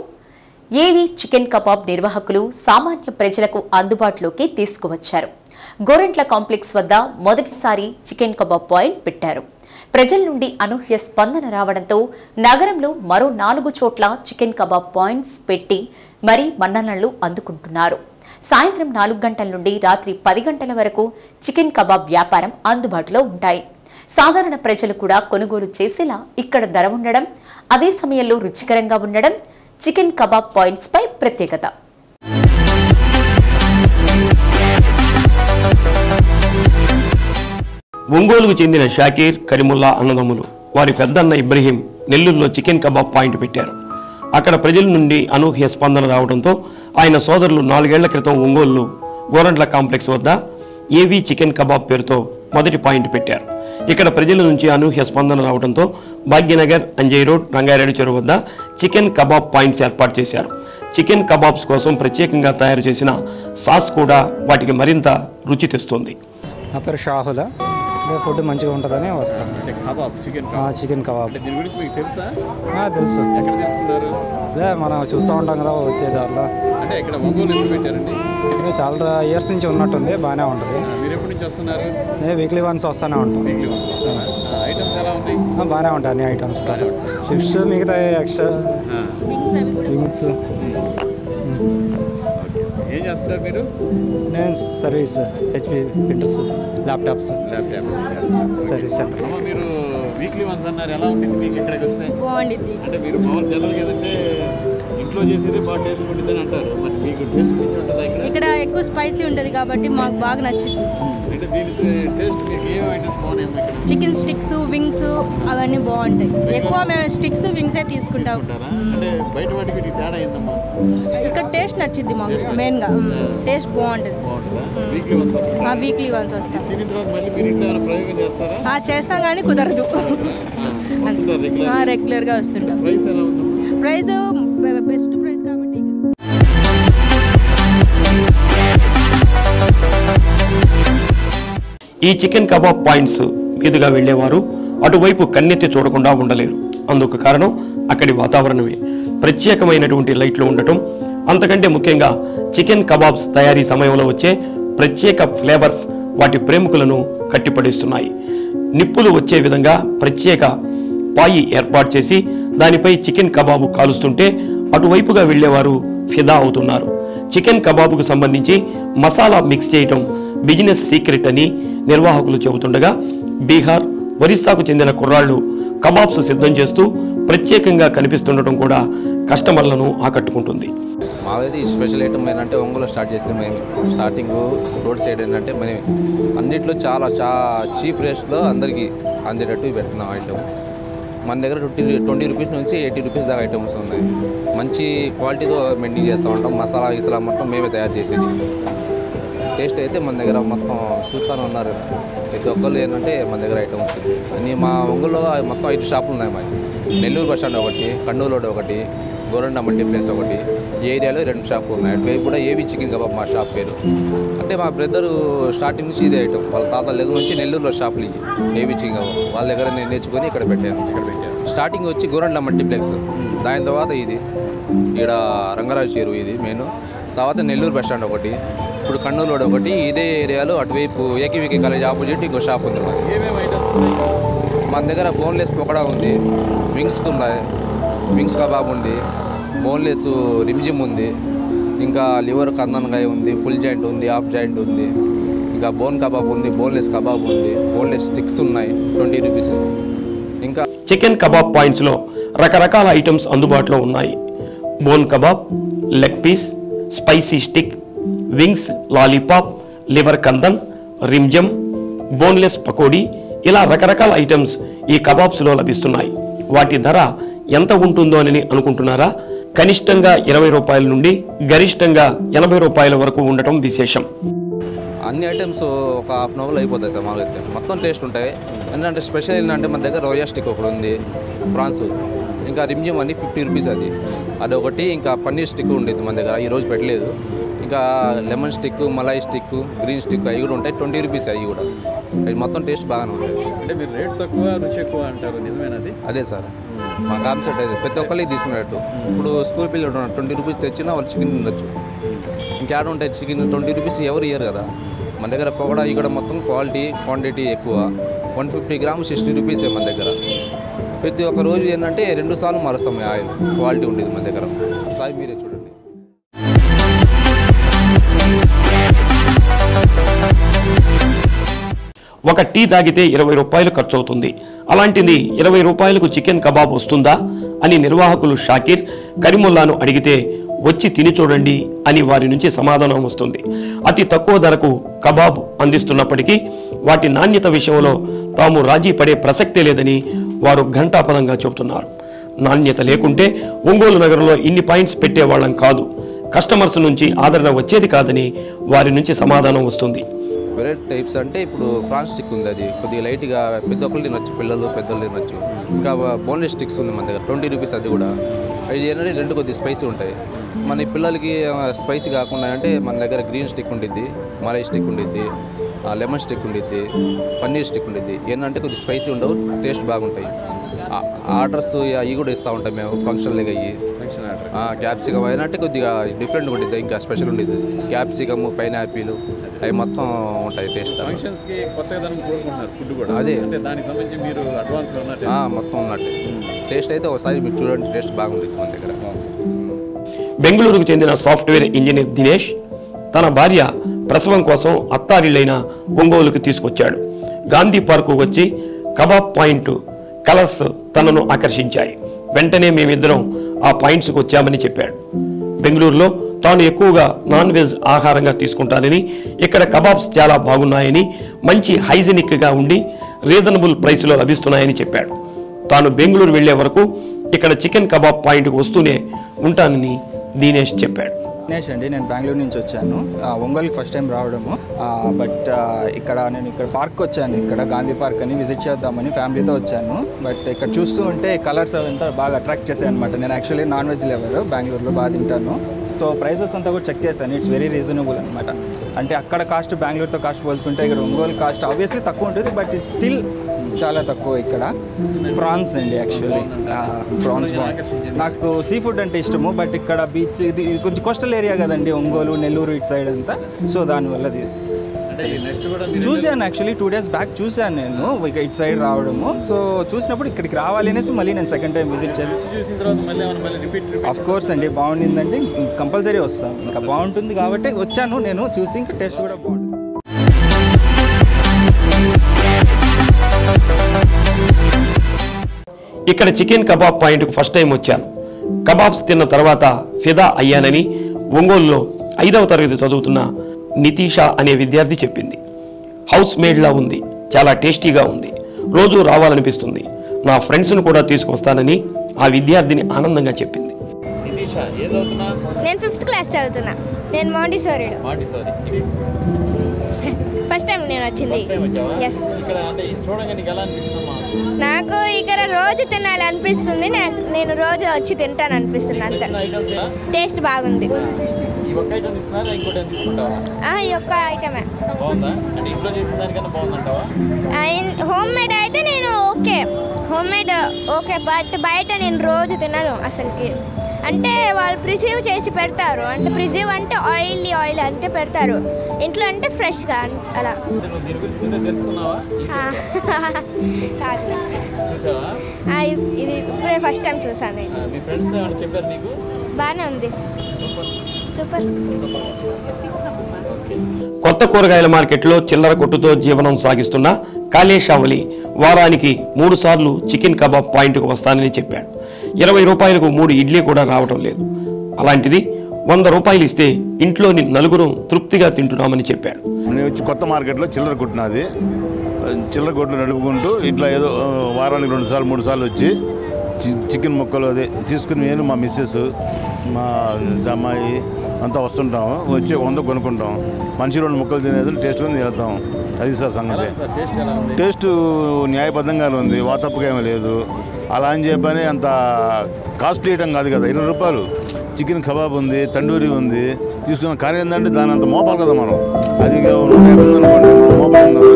ఏవి చికెన్ కబాబ్ నిర్వాహకులు సామాన్య ప్రజలకు అందుబాటులోకి తీసుకువచ్చారు. గోరెంట్ల కాంప్లెక్స్ వద్ద మొదటిసారి చికెన్ కబాబ్ పాయింట్ పెట్టారు. ప్రజల నుండి అనూహ్య స్పందన రావడంతో నగరంలో మరో 4 చోట్ల చికెన్ కబాబ్ పాయింట్స్ పెట్టి మరీ మన్ననలు అందుకుంటున్నారు. సాయంత్రం 4 గంటల నుండి రాత్రి 10 గంటల వరకు చికెన్ కబాబ్ వ్యాపారం అందుబాటులో ఉంటాయి. సాధారణ ప్రజలు కూడా కొనుగోలు చేసేలా ఇక్కడ ధర ఉండడం, అదే సమయంలో రుచికరంగా ఉండడం చికెన్ కబాబ్ పాయింట్స్ పై ప్రత్యేకత. ఒంగోలుకు చెందిన షాకీర్, కరీముల్లా అన్నదమ్ములు వారి పెద్దన్న ఇబ్రహీం నెల్లూరులో చికెన్ కబాబ్ పాయింట్ పెట్టారు. అక్కడ ప్రజల నుండి అనూహ్య స్పందన రావడంతో ఆయన సోదరులు 4 ఏళ్ల క్రితం ఒంగోలులో గోరంట్ల కాంప్లెక్స్ వద్ద ఏవీ చికెన్ కబాబ్ పేరుతో మొదటి పాయింట్ పెట్టారు. ఇక్కడ ప్రజల నుంచి అనూహ్య స్పందన రావడంతో భాగ్యనగర్, అంజయ్ రోడ్, రంగారెడ్డి చెరువు వద్ద చికెన్ కబాబ్ పాయింట్స్ ఏర్పాటు చేశారు. చికెన్ కబాబ్స్ కోసం ప్రత్యేకంగా తయారు చేసిన సాస్ కూడా వాటికి మరింత రుచి తెస్తుంది. నా పేరు షాహుల. ఫుడ్ మంచిగా ఉంటుందని వస్తాను. చికెన్ కబాబ్ తెలుసు. అదే మనం చూస్తూ ఉంటాం కదా వచ్చే దారిలో. చాలా ఇయర్స్ నుంచి ఉన్నట్టుంది, బాగానే ఉంటుంది. నేను వీక్లీ వన్స్ వస్తూనే ఉంటాను. బాగానే ఉంటాయి అన్ని ఐటమ్స్. ఫిష్ మిగతా ఎక్స్ట్రా వింగ్స్. ఏం చేస్తున్నారు మీరు? నేను service HP printers, laptops service centre. మీరు వీక్లీ వన్స్ అన్నారు, ఎలా ఉంటుంది మీకు ఇక్కడికి వస్తే? బాగుంటుంది. అంటే మీరు మామూలు జనరల్గా ఏదంటే ఇంట్లో చేసేది బాగా టేస్ట్ ఉంటుందని అంటారు, మరి మీకు టేస్ట్ మంచి ఉంటుందా ఇక్కడ? ఇక్కడ ఎక్కువ స్పైసీ ఉంటుంది కాబట్టి మాకు బాగా నచ్చింది. అంటే దీని టేస్ట్ మీకు ఏం ఐటమ్స్ బాగున్నాయి ఇక్కడ? చికెన్ స్టిక్స్, వింగ్స్ అవన్నీ బాగుంటాయి. ఎక్కువ మేము స్టిక్స్, వింగ్సే తీసుకుంటాం. అంటే బయట వాటికి తేడా ఏందమ్మా? ఇక్కడ టేస్ట్ నచ్చింది మాకు. మెయిన్గా టేస్ట్ బాగుంటుంది. వీక్లీ వన్స్ వస్తాం. తిని తర్వాత మళ్ళీ మీరు ఇంట్లో ఏమైనా ప్రయోగం చేస్తారా? చేస్తాం కానీ కుదరదు. రెగ్యులర్గా వస్తుంటాం. ప్రైస్ ఎలా ఉందమ్మా? ప్రైస్ బెస్ట్ ప్రైస్ కాబట్టి. ఈ చికెన్ కబాబ్ పాయింట్స్ మీదుగా వెళ్లేవారు అటువైపు కన్నెత్తి చూడకుండా ఉండలేరు. అందుకు కారణం అక్కడి వాతావరణమే. ప్రత్యేకమైనటువంటి లైట్లు ఉండటం, అంతకంటే ముఖ్యంగా చికెన్ కబాబ్స్ తయారీ సమయంలో వచ్చే ప్రత్యేక ఫ్లేవర్స్ వాటి ప్రేమికులను కట్టిపడేస్తున్నాయి. నిప్పులు వచ్చే విధంగా ప్రత్యేక పాయి ఏర్పాటు చేసి దానిపై చికెన్ కబాబు కాలుస్తుంటే అటువైపుగా వెళ్లేవారు ఫిదా అవుతున్నారు. చికెన్ కబాబుకు సంబంధించి మసాలా మిక్స్ చేయటం బిజినెస్ సీక్రెట్ అని నిర్వాహకులు చెబుతుండగా బీహార్, ఒరిస్సాకు చెందిన కుర్రాళ్లు కబాబ్స్ సిద్ధం చేస్తూ ప్రత్యేకంగా కనిపిస్తుండటం కూడా కస్టమర్లను ఆకట్టుకుంటుంది. మాది స్పెషల్ ఐటమ్ ఏంటంటే ఒంగోలు స్టార్ట్ చేసిన మేము స్టార్టింగ్ రోడ్ సైడ్ ఏంటంటే మనం అన్నింటిలో చాలా చీప్ రేట్స్లో అందరికీ అందేటట్టు పెడుతున్నాం ఐటమ్. మన దగ్గర 20 రూపీస్ నుంచి 80 రూపీస్ దాకా ఐటమ్స్ ఉన్నాయి. మంచి క్వాలిటీతో మెయింటైన్ చేస్తూ ఉంటాం. మసాలా గిసాలా మొత్తం మేమే తయారు చేసేది. టేస్ట్ అయితే మన దగ్గర మొత్తం చూస్తూనే ఉన్నారు. ప్రతి ఒక్కళ్ళు ఏంటంటే మన దగ్గర ఐటమ్ వచ్చింది అని. మా ఒంగోలులో మొత్తం 5 షాపులు ఉన్నాయి. మాకు నెల్లూరు బస్ స్టాండ్ ఒకటి, కర్నూలు రోడ్ ఒకటి, గోరండ మల్టీ ప్లేస్ ఒకటి, ఈ ఏరియాలో 2 షాపులు ఉన్నాయి. అటువైపు కూడా ఏవి చికెన్ కబాబ్ మా షాప్ పేరు. అంటే మా బ్రదరు స్టార్టింగ్ నుంచి ఇదే ఐటమ్. వాళ్ళ తాతల దగ్గర నుంచి నెల్లూరులో షాపులు ఇవి ఏవి చికెన్ కబాబ్. వాళ్ళ దగ్గర నేను నేర్చుకొని ఇక్కడ పెట్టాను. స్టార్టింగ్ వచ్చి గోరండ మల్టీప్లెక్స్, దాని తర్వాత ఇది ఇక్కడ రంగరాజు చెరువు ఇది మెయిన్, తర్వాత నెల్లూరు బస్ స్టాండ్ ఒకటి, ఇప్పుడు కర్నూలు రోడ్ ఒకటి. ఇదే ఏరియాలో అటువైపు ఏకీవికి కాలేజ్ ఆపోజిట్ ఇంకో షాప్ ఉంది. మన దగ్గర బోన్లెస్ పొకడా ఉంది, వింగ్స్ ఉన్నాయి, వింగ్స్ కబాబ్ ఉంది, బోన్లెస్ రిమ్జిమ్ ఉంది, ఇంకా లివర్ కందనకాయ ఉంది, ఫుల్ జాయింట్ ఉంది, హాఫ్ జాయింట్ ఉంది, ఇంకా బోన్ కబాబ్ ఉంది, బోన్లెస్ కబాబ్ ఉంది, బోన్లెస్ స్టిక్స్ ఉన్నాయి 20 రూపీస్. ఇంకా చికెన్ కబాబ్ పాయింట్స్లో రకరకాల ఐటమ్స్ అందుబాటులో ఉన్నాయి. Bone kebab, leg piece, spicy stick, wings, lollipop, liver కందన్, రిమ్జమ్, బోన్లెస్ పకోడీ, ఇలా రకరకాల ఐటమ్స్ ఈ కబాబ్స్లో లభిస్తున్నాయి. వాటి ధర ఎంత ఉంటుందో అని అనుకుంటున్నారా? కనిష్టంగా 20 రూపాయల నుండి గరిష్టంగా 80 రూపాయల వరకు ఉండటం విశేషం. అన్ని ఐటమ్స్ ఒక హాఫ్ అన్ అవర్లో అయిపోతాయి సార్. మామూలుగా మొత్తం టేస్ట్ ఉంటాయి. ఏంటంటే స్పెషల్ ఏంటంటే మన దగ్గర రోయా స్టిక్ ఒకటి ఉంది, ఫ్రాన్స్, ఇంకా రిమ్జిమ్ అని 50 రూపీస్ అది ఒకటి. ఇంకా పన్నీర్ స్టిక్ ఉండేది మన దగ్గర, ఈరోజు పెట్టలేదు. ఇంకా lemon stick, malai stick, green stick అవి కూడా ఉంటాయి 20 రూపీస్. అవి కూడా అవి మొత్తం టేస్ట్ బాగానే ఉంటాయి. అంటే మీరు రేట్ తక్కువ రుచి ఎక్కువ అంటారు, నిజమేనది? అదే సార్ మా కాన్సెప్ట్ అయితే ప్రతి ఒక్కరికి తీసుకునేటట్టు. ఇప్పుడు స్కూల్ పిల్లలు 20 రూపీస్ తెచ్చినా వాళ్ళు చికెన్ తినొచ్చు. ఇంకేడ ఉంటాయి చికెన్ 20 రూపీస్ ఎవరు ఇయ్యరు కదా. మన దగ్గర పొగడా ఇక్కడ మొత్తం క్వాంటిటీ ఎక్కువ. 150 గ్రామ్స్ 60 రూపీసే మన దగ్గర. ప్రతి ఒక్క రోజు ఏంటంటే 2 సార్లు మారుస్తాం ఆయిల్. క్వాలిటీ ఉండేది మన దగ్గర. సాయి మీరే చూడండి. ఒక టీ తాగితే 20 రూపాయలు ఖర్చు అవుతుంది. అలాంటిది 20 రూపాయలకు చికెన్ కబాబ్ వస్తుందా అని నిర్వాహకులు షాకీర్, కరీముల్లాను అడిగితే వచ్చి తిని చూడండి అని వారి నుంచి సమాధానం వస్తుంది. అతి తక్కువ ధరకు కబాబ్ అందిస్తున్నప్పటికీ వాటి నాణ్యత విషయంలో తాము రాజీ పడే ప్రసక్తే లేదని వారు ఘంటాపదంగా చెబుతున్నారు. నాణ్యత లేకుంటే ఒంగోలు నగరంలో ఇన్ని పాయింట్స్ పెట్టేవాళ్ళం కాదు, కస్టమర్స్ నుంచి ఆదరణ వచ్చేది కాదని వారి నుంచి సమాధానం వస్తుంది. వెరైటీ టైప్స్ అంటే ఇప్పుడు ప్రాన్ స్టిక్ ఉంది, అది కొద్దిగా లైట్గా పెద్ద ఒక్కళ్ళు తినొచ్చు, పిల్లలు పెద్దలు తినొచ్చు. ఇంకా బోన్లెస్ స్టిక్స్ ఉంది మన దగ్గర 20 రూపీస్, అది కూడా. అది ఏంటంటే 2 కొద్దిగా స్పైసీ ఉంటాయి. మన పిల్లలకి స్పైసీ కాకుండా అంటే మన దగ్గర గ్రీన్ స్టిక్ ఉండిద్ది, మలై స్టిక్ ఉండిద్ది, లెమన్ స్టిక్ ఉండిద్ది, పన్నీర్ స్టిక్ ఉండిద్ది. ఏంటంటే కొద్దిగా స్పైసీ ఉండవు, టేస్ట్ బాగుంటాయి. ఆర్డర్స్ అవి కూడా ఇస్తూ ఉంటాం మేము, ఫంక్షన్లు అయ్యి. క్యాప్సికమ్ అయినా అంటే కొద్దిగా డిఫరెంట్ ఉంటుంది, ఇంకా స్పెషల్ ఉండేది. క్యాప్సికమ్, పైనాపిల్ అవి మొత్తం ఉంటాయి టేస్ట్. ఫంక్షన్స్కి కొత్తగా కోరుకుంటున్నారు ఫుడ్ కూడా, అదే దానికి సంబంధించి మీరు అడ్వాన్స్లో ఉన్నట్టు మొత్తం ఉన్నట్టు. టేస్ట్ అయితే ఒకసారి మీరు చూడండి, టేస్ట్ బాగుంటుంది మన దగ్గర. బెంగళూరుకు చెందిన సాఫ్ట్వేర్ ఇంజనీర్ దినేష్ తన భార్య ప్రసవం కోసం అత్తారిళ్ళైన ఒంగోలుకు తీసుకొచ్చాడు. గాంధీ పార్కు వచ్చి కబాబ్ పాయింట్ కలర్స్ తనను ఆకర్షించాయి. వెంటనే మేమిద్దరం ఆ పాయింట్స్కి వచ్చామని చెప్పాడు. బెంగళూరులో తాను ఎక్కువగా నాన్ వెజ్ ఆహారంగా తీసుకుంటానని, ఇక్కడ కబాబ్స్ చాలా బాగున్నాయని, మంచి హైజెనిక్గా ఉండి రీజనబుల్ ప్రైస్లో లభిస్తున్నాయని చెప్పాడు. తాను బెంగళూరు వెళ్లే వరకు ఇక్కడ చికెన్ కబాబ్ పాయింట్కి వస్తూనే ఉంటానని దినేష్ చెప్పాడు. దినేష్ అండి, నేను బెంగళూరు నుంచి వచ్చాను. ఒంగోలుకి ఫస్ట్ టైం రావడము. బట్ నేను ఇక్కడ పార్క్ వచ్చాను, ఇక్కడ గాంధీ పార్క్ అని విజిట్ చేద్దామని ఫ్యామిలీతో వచ్చాను. బట్ ఇక్కడ చూస్తూ ఉంటే కలర్స్ అవంతా బాగా అట్రాక్ట్ చేశాయి అనమాట. నేను యాక్చువల్లీ నాన్ వెజ్ లెవర్, బెంగళూరులో బాగా తింటాను. సో ప్రైజెస్ అంతా కూడా చెక్ చేశాను, ఇట్స్ వెరీ రీజనబుల్ అనమాట. అంటే అక్కడ కాస్ట్ బెంగళూరుతో కాస్ట్ పోల్చుకుంటే ఇక్కడ ఒంగోలు కాస్ట్ ఆబ్వియస్లీ తక్కువ ఉంటుంది, బట్ ఇట్స్ స్టిల్ చాలా తక్కువ. ఇక్కడ ప్రాన్స్ అండి, యాక్చువల్లీ ప్రాన్స్ నాకు సీ ఫుడ్ అంటే ఇష్టము. బట్ ఇక్కడ బీచ్ ఇది కొంచెం కోస్టల్ ఏరియా కదండి, ఒంగోలు, నెల్లూరు ఇటు సైడ్ అంతా. సో దానివల్ల చూశాను, యాక్చువల్లీ 2 days బ్యాక్ చూశాను నేను ఇక ఇటు సైడ్ రావడము. సో చూసినప్పుడు ఇక్కడికి రావాలి అనేసి మళ్ళీ నేను సెకండ్ టైం విజిట్ చేసి, ఆఫ్ కోర్స్ అండి బాగుండిందండి, కంపల్సరీ వస్తాను. ఇంకా బాగుంటుంది కాబట్టి వచ్చాను నేను చూసి, ఇంకా టేస్ట్ కూడా బాగుంటుంది. ఇక్కడ చికెన్ కబాబ్ పాయింట్కు ఫస్ట్ టైం వచ్చాను. కబాబ్స్ తిన్న తర్వాత ఫిదా అయ్యానని ఒంగోలులో 5వ తరగతి చదువుతున్న నితీషా అనే విద్యార్థి చెప్పింది. హౌస్ మేడ్లా ఉంది, చాలా టేస్టీగా ఉంది, రోజు రావాలనిపిస్తుంది. నా ఫ్రెండ్స్ను కూడా తీసుకొస్తానని ఆ విద్యార్థిని ఆనందంగా చెప్పింది. నేను 5th క్లాస్ చదువుతున్నా. నేను మాంటిసోరీలో ఫస్ట్ టైం నేను వచ్చింది. నాకు ఇక్కడ రోజు తినాలి అనిపిస్తుంది, నేను రోజు వచ్చి తింటాను అనిపిస్తుంది. అంత టేస్ట్ బాగుంది. ఈ ఒక్క ఐటమే హోమ్ మేడ్ అయితే నేను okay, home made okay. But బయట నేను రోజు తినను అసలుకి. అంటే వాళ్ళు ప్రిజర్వ్ చేసి పెడతారు, అంటే ప్రిజర్వ్ అంటే ఆయిల్ అంతే పెడతారు. ఇంట్లో అంటే ఫ్రెష్గా అలా. ఇది ఇప్పుడే ఫస్ట్ టైం చూసాను. బాగానే ఉంది, సూపర్. కొత్త కూరగాయల మార్కెట్లో చిల్లర కొట్టుతో జీవనం సాగిస్తున్న కాళేశావలి వారానికి 3 సార్లు చికెన్ కబాబ్ పాయింట్కు వస్తానని చెప్పాడు. 20 రూపాయలకు 3 ఇడ్లీ కూడా రావడం లేదు. అలాంటిది 100 రూపాయలు ఇస్తే ఇంట్లోని నలుగురు తృప్తిగా తింటున్నామని చెప్పాడు. నేను వచ్చి కొత్త మార్కెట్లో చిల్లర కొట్టినది, చిల్లర కొట్లు నడుపుకుంటూ ఇట్లా ఏదో వారానికి 2 సార్లు 3 సార్లు వచ్చి చికెన్ ముక్కలు అదే తీసుకుని నేను మా మిస్సెస్ మా అమ్మాయి అంతా వస్తుంటాము. వచ్చి 100 కొనుక్కుంటాం. మనిషి 2 ముక్కలు తినేది టేస్ట్ కొని తినేస్తాం. అది సార్ సంగతి. టేస్ట్ న్యాయబద్ధంగా ఉంది, వాతప్పుగా ఏమీ లేదు. అలా అని చెప్పని అంత కాస్ట్లీ ఐటమ్ కాదు కదా. 20 రూపాయలు చికెన్ కబాబ్ ఉంది, తండూరి ఉంది తీసుకున్న. కానీ ఏంటంటే దాని అంత మోపాలి కదా మనం. అది 150 అనుకోండి, మోపాలి కదా,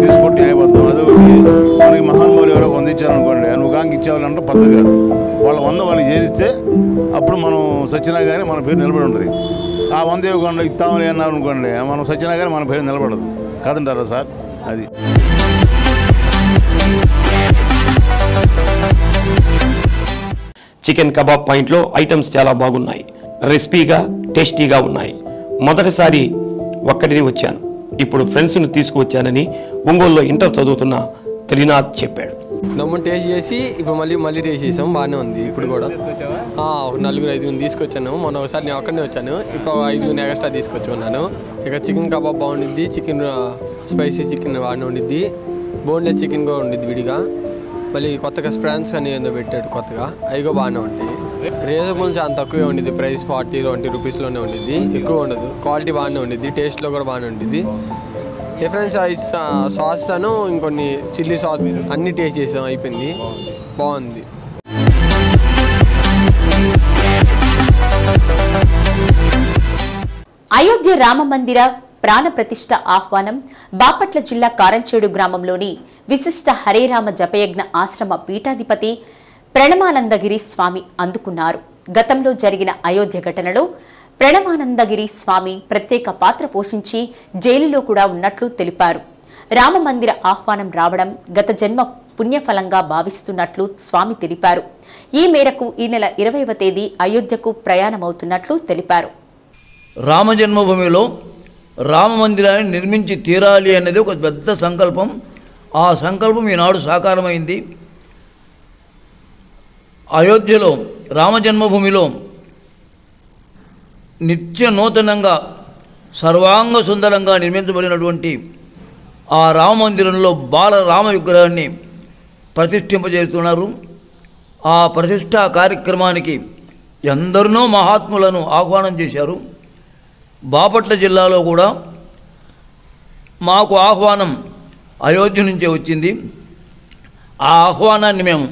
తీసుకుంటే న్యాయబద్ధం. అదే మనకి మహానుభావులు ఎవరో 100 ఇచ్చారనుకోండి, నువ్వు కాంకి ఇచ్చేవాళ్ళంటే పద్ధతి కాదు. వాళ్ళ 100 వాళ్ళకి చేరిస్తే అప్పుడు మనం సచ్చినా కానీ మన పేరు నిలబడి ఉంటుంది. ఆ 100 ఇవ్వకుండా ఇస్తామని అన్నారు అనుకోండి, మనం సచ్చినా కానీ మన పేరు నిలబడదు కాదంటారా సార్? అది చికెన్ కబాబ్ పాయింట్లో ఐటమ్స్ చాలా బాగున్నాయి, రెసిపీగా టేస్టీగా ఉన్నాయి. మొదటిసారి ఒక్కడిని వచ్చాను. ఇప్పుడు ఫ్రెండ్స్ను తీసుకువచ్చానని ఒంగోలులో ఇంటర్ చదువుతున్న త్రినాథ్ చెప్పాడు. దమ్ముని టేస్ట్ చేసి ఇప్పుడు మళ్ళీ టేస్ట్ చేసాం, బాగానే ఉంది. ఇప్పుడు కూడా ఒక 4-5 తీసుకొచ్చాను. మొన్న ఒకసారి నేను ఒక్కడనే వచ్చాను, ఇప్పుడు 5 ఎక్స్ట్రా తీసుకొచ్చుకున్నాను. ఇక చికెన్ కబాబ్ బాగుండిద్ది, చికెన్ స్పైసీ చికెన్ బాగానే ఉండిద్ది, బోన్లెస్ చికెన్ కూడా ఉండిద్ది విడిగా. మళ్ళీ కొత్తగా ఫ్రాన్స్ అని ఏదో పెట్టాడు కొత్తగా, అవి కూడా బాగానే ఉంటాయి. రీజనబుల్ చాలా తక్కువే ఉండిద్ది, ప్రైస్ 40-20 రూపీస్లోనే ఉండిద్ది, ఎక్కువ ఉండదు. క్వాలిటీ బాగానే ఉండిద్ది, టేస్ట్లో కూడా బాగానే ఉండిద్ది. డిఫరెన్స్ సాస్ అను ఇంకొన్ని చిల్లీ సాస్ అన్నీ టేస్ట్ చేసాం, అయిపోయింది, బాగుంది. అయోధ్య రామ మందిర ప్రాణ ప్రతిష్ఠ ఆహ్వానం బాపట్ల జిల్లా కారంచేడు గ్రామంలోని విశిష్ట హరేరామ జపయజ్ఞ ఆశ్రమ పీఠాధిపతి ప్రణమానందగిరి స్వామి అందుకున్నారు. గతంలో జరిగిన అయోధ్య ఘటనలో ప్రణమానందగిరి స్వామి ప్రత్యేక పాత్ర పోషించి జైలులో కూడా ఉన్నట్లు తెలిపారు. రామ మందిర ఆహ్వానం రావడం గత జన్మ పుణ్యఫలంగా భావిస్తున్నట్లు స్వామి తెలిపారు. ఈ మేరకు ఈ నెల 20వ తేదీ అయోధ్యకు ప్రయాణమవుతున్నట్లు తెలిపారు. రామ జన్మభూమిలో రామ మందిరాన్ని నిర్మించి తీరాలి అనేది ఒక పెద్ద సంకల్పం. ఆ సంకల్పం ఈనాడు సాకారమైంది. అయోధ్యలో రామ జన్మభూమిలో నిత్య నూతనంగా సర్వాంగ సుందరంగా నిర్మించబడినటువంటి ఆ రామ మందిరంలో బాలరామ విగ్రహాన్ని ప్రతిష్ఠింపజేస్తున్నారు. ఆ ప్రతిష్ఠా కార్యక్రమానికి ఎందరినో మహాత్ములను ఆహ్వానం చేశారు. బాపట్ల జిల్లాలో కూడా మాకు ఆహ్వానం అయోధ్య నుంచే వచ్చింది. ఆ ఆహ్వానాన్ని మేము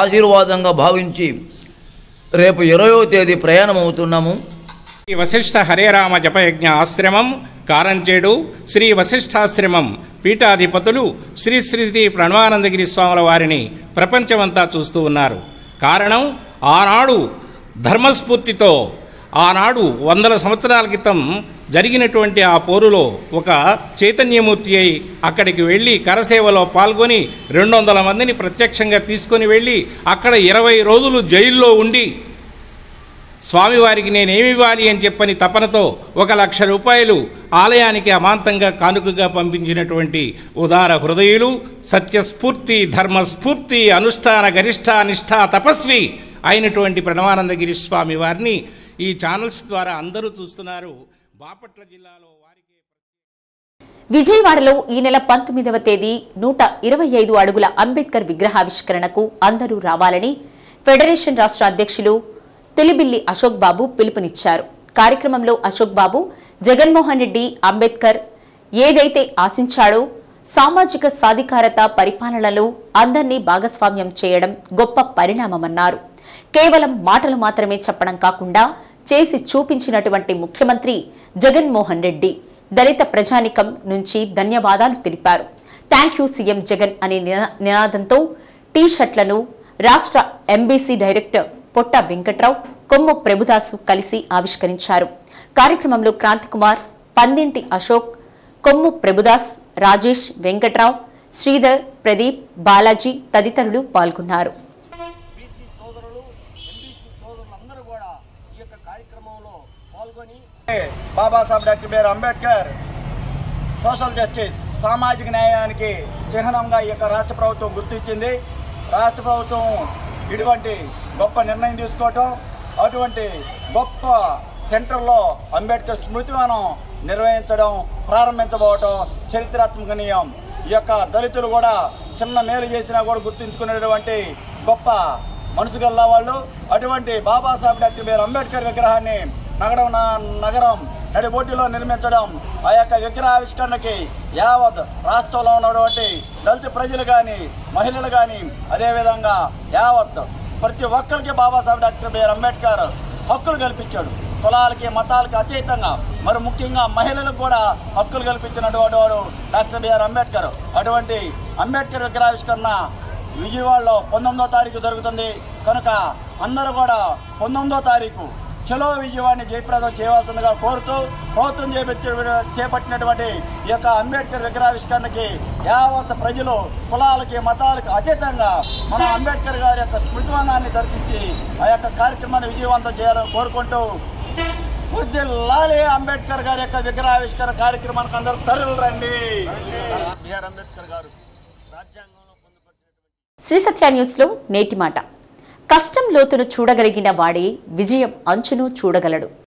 ఆశీర్వాదంగా భావించి రేపు 20వ తేదీ ప్రయాణం అవుతున్నాము. శ్రీ వశిష్ఠ హరేరామ జపయజ్ఞ ఆశ్రమం కారంచేడు శ్రీ వశిష్ఠాశ్రమం పీఠాధిపతులు శ్రీ శ్రీ శ్రీ ప్రణవానందగిరి స్వాముల వారిని ప్రపంచమంతా చూస్తూ ఉన్నారు. కారణం ఆనాడు ధర్మస్ఫూర్తితో ఆనాడు 100 సంవత్సరాల క్రితం జరిగినటువంటి ఆ పోరులో ఒక చైతన్యమూర్తి అయి అక్కడికి వెళ్ళి కరసేవలో పాల్గొని 200 మందిని ప్రత్యక్షంగా తీసుకొని వెళ్ళి అక్కడ 20 రోజులు జైల్లో ఉండి స్వామివారికి నేనేమివ్వాలి అని చెప్పని తపనతో 1,00,000 రూపాయలు ఆలయానికి అమాంతంగా కానుకగా పంపించినటువంటి ఉదార హృదయులు, సత్యస్ఫూర్తి, ధర్మస్ఫూర్తి, అనుష్ఠాన గరిష్ట నిష్ఠా తపస్వి అయినటువంటి ప్రణవానందగిరి స్వామి వారిని ఈ ఛానల్స్ ద్వారా అందరూ చూస్తున్నారు. బాపట్ల జిల్లాలో విజయవాడలో ఈ నెల 19వ తేదీ 125 అడుగుల అంబేద్కర్ విగ్రహావిష్కరణకు అందరూ రావాలని ఫెడరేషన్ రాష్ట్ర అధ్యక్షులు తెలిబిల్లి అశోక్ బాబు పిలుపునిచ్చారు. కార్యక్రమంలో అశోక్ బాబు జగన్మోహన్ రెడ్డి అంబేద్కర్ ఏదైతే ఆశించాడో సామాజిక సాధికారత పరిపాలనలో అందరినీ భాగస్వామ్యం చేయడం గొప్ప పరిణామమన్నారు. కేవలం మాటలు మాత్రమే చెప్పడం కాకుండా చేసి చూపించినటువంటి ముఖ్యమంత్రి జగన్మోహన్ రెడ్డి దళిత ప్రజానికం నుంచి ధన్యవాదాలు తెలిపారు. థ్యాంక్ యూ సీఎం జగన్ అనే నినాదంతో టీ షర్ట్లను రాష్ట్ర ఎంబీసీ డైరెక్టర్ పొట్ట వెంకట్రావు, కొమ్ము ప్రభుదాసు కలిసి ఆవిష్కరించారు. కార్యక్రమంలో క్రాంతికుమార్, పందింటి అశోక్, కొమ్ము ప్రభుదాస్, రాజేష్, వెంకట్రావు, శ్రీధర్, ప్రదీప్, బాలాజీ తదితరులు పాల్గొన్నారు. Babasaheb doctor B R Ambedkar social justice సామాజిక న్యాయానికి చిహ్నంగా ఈ యొక్క రాష్ట్ర ప్రభుత్వం గుర్తించింది. రాష్ట్ర ప్రభుత్వం ఇటువంటి గొప్ప నిర్ణయం తీసుకోవటం, అటువంటి గొప్ప సెంటర్లో అంబేద్కర్ స్మృతివనం నిర్వహించడం, ప్రారంభించబోవటం చరిత్రాత్మకనీయం. ఈ యొక్క దళితులు కూడా చిన్న మేలు చేసినా కూడా గుర్తించుకునేటువంటి గొప్ప మనసు గల్ల వాళ్ళు. అటువంటి బాబాసాహెబ్ డాక్టర్ బిఆర్ అంబేద్కర్ విగ్రహాన్ని నగరం నడిబొడ్డులో నిర్మించడం, ఆ యొక్క విగ్రహావిష్కరణకి యావత్ రాష్ట్రంలో ఉన్నటువంటి దళిత ప్రజలు కానీ, మహిళలు కానీ, అదేవిధంగా యావత్ ప్రతి ఒక్కరికి బాబాసాహెబ్ డాక్టర్ బిఆర్ అంబేద్కర్ హక్కులు కల్పించాడు. కులాలకి మతాలకి అతీతంగా, మరి ముఖ్యంగా మహిళలకు కూడా హక్కులు కల్పించినటువంటి వాడు డాక్టర్ బిఆర్ అంబేద్కర్. అటువంటి అంబేద్కర్ విగ్రహావిష్కరణ విజయవాడలో 19వ తారీఖు జరుగుతుంది కనుక అందరూ కూడా 19వ తారీఖు చలో విజయవాడని జయప్రదం చేయవలసిందిగా కోరుతూ ప్రభుత్వం చేపట్టినటువంటి ఈ యొక్క అంబేద్కర్ విగ్రహావిష్కరణకి యావత్ ప్రజలు కులాలకి మతాలకి అతీతంగా మన అంబేద్కర్ గారి యొక్క స్మృతివనాన్ని దర్శించి ఆ యొక్క కార్యక్రమాన్ని విజయవంతం చేయాలని కోరుకుంటూ వర్ధిల్లాలి అంబేద్కర్ గారి యొక్క విగ్రహావిష్కరణ కార్యక్రమానికి అందరూ తరలి రండి. బిఆర్ అంబేద్కర్ గారు రాజ్యాంగంలో శ్రీ సత్య న్యూస్ లో నేటి మాట. కష్టం లోతును చూడగలిగిన వాడే విజయం అంచును చూడగలడు.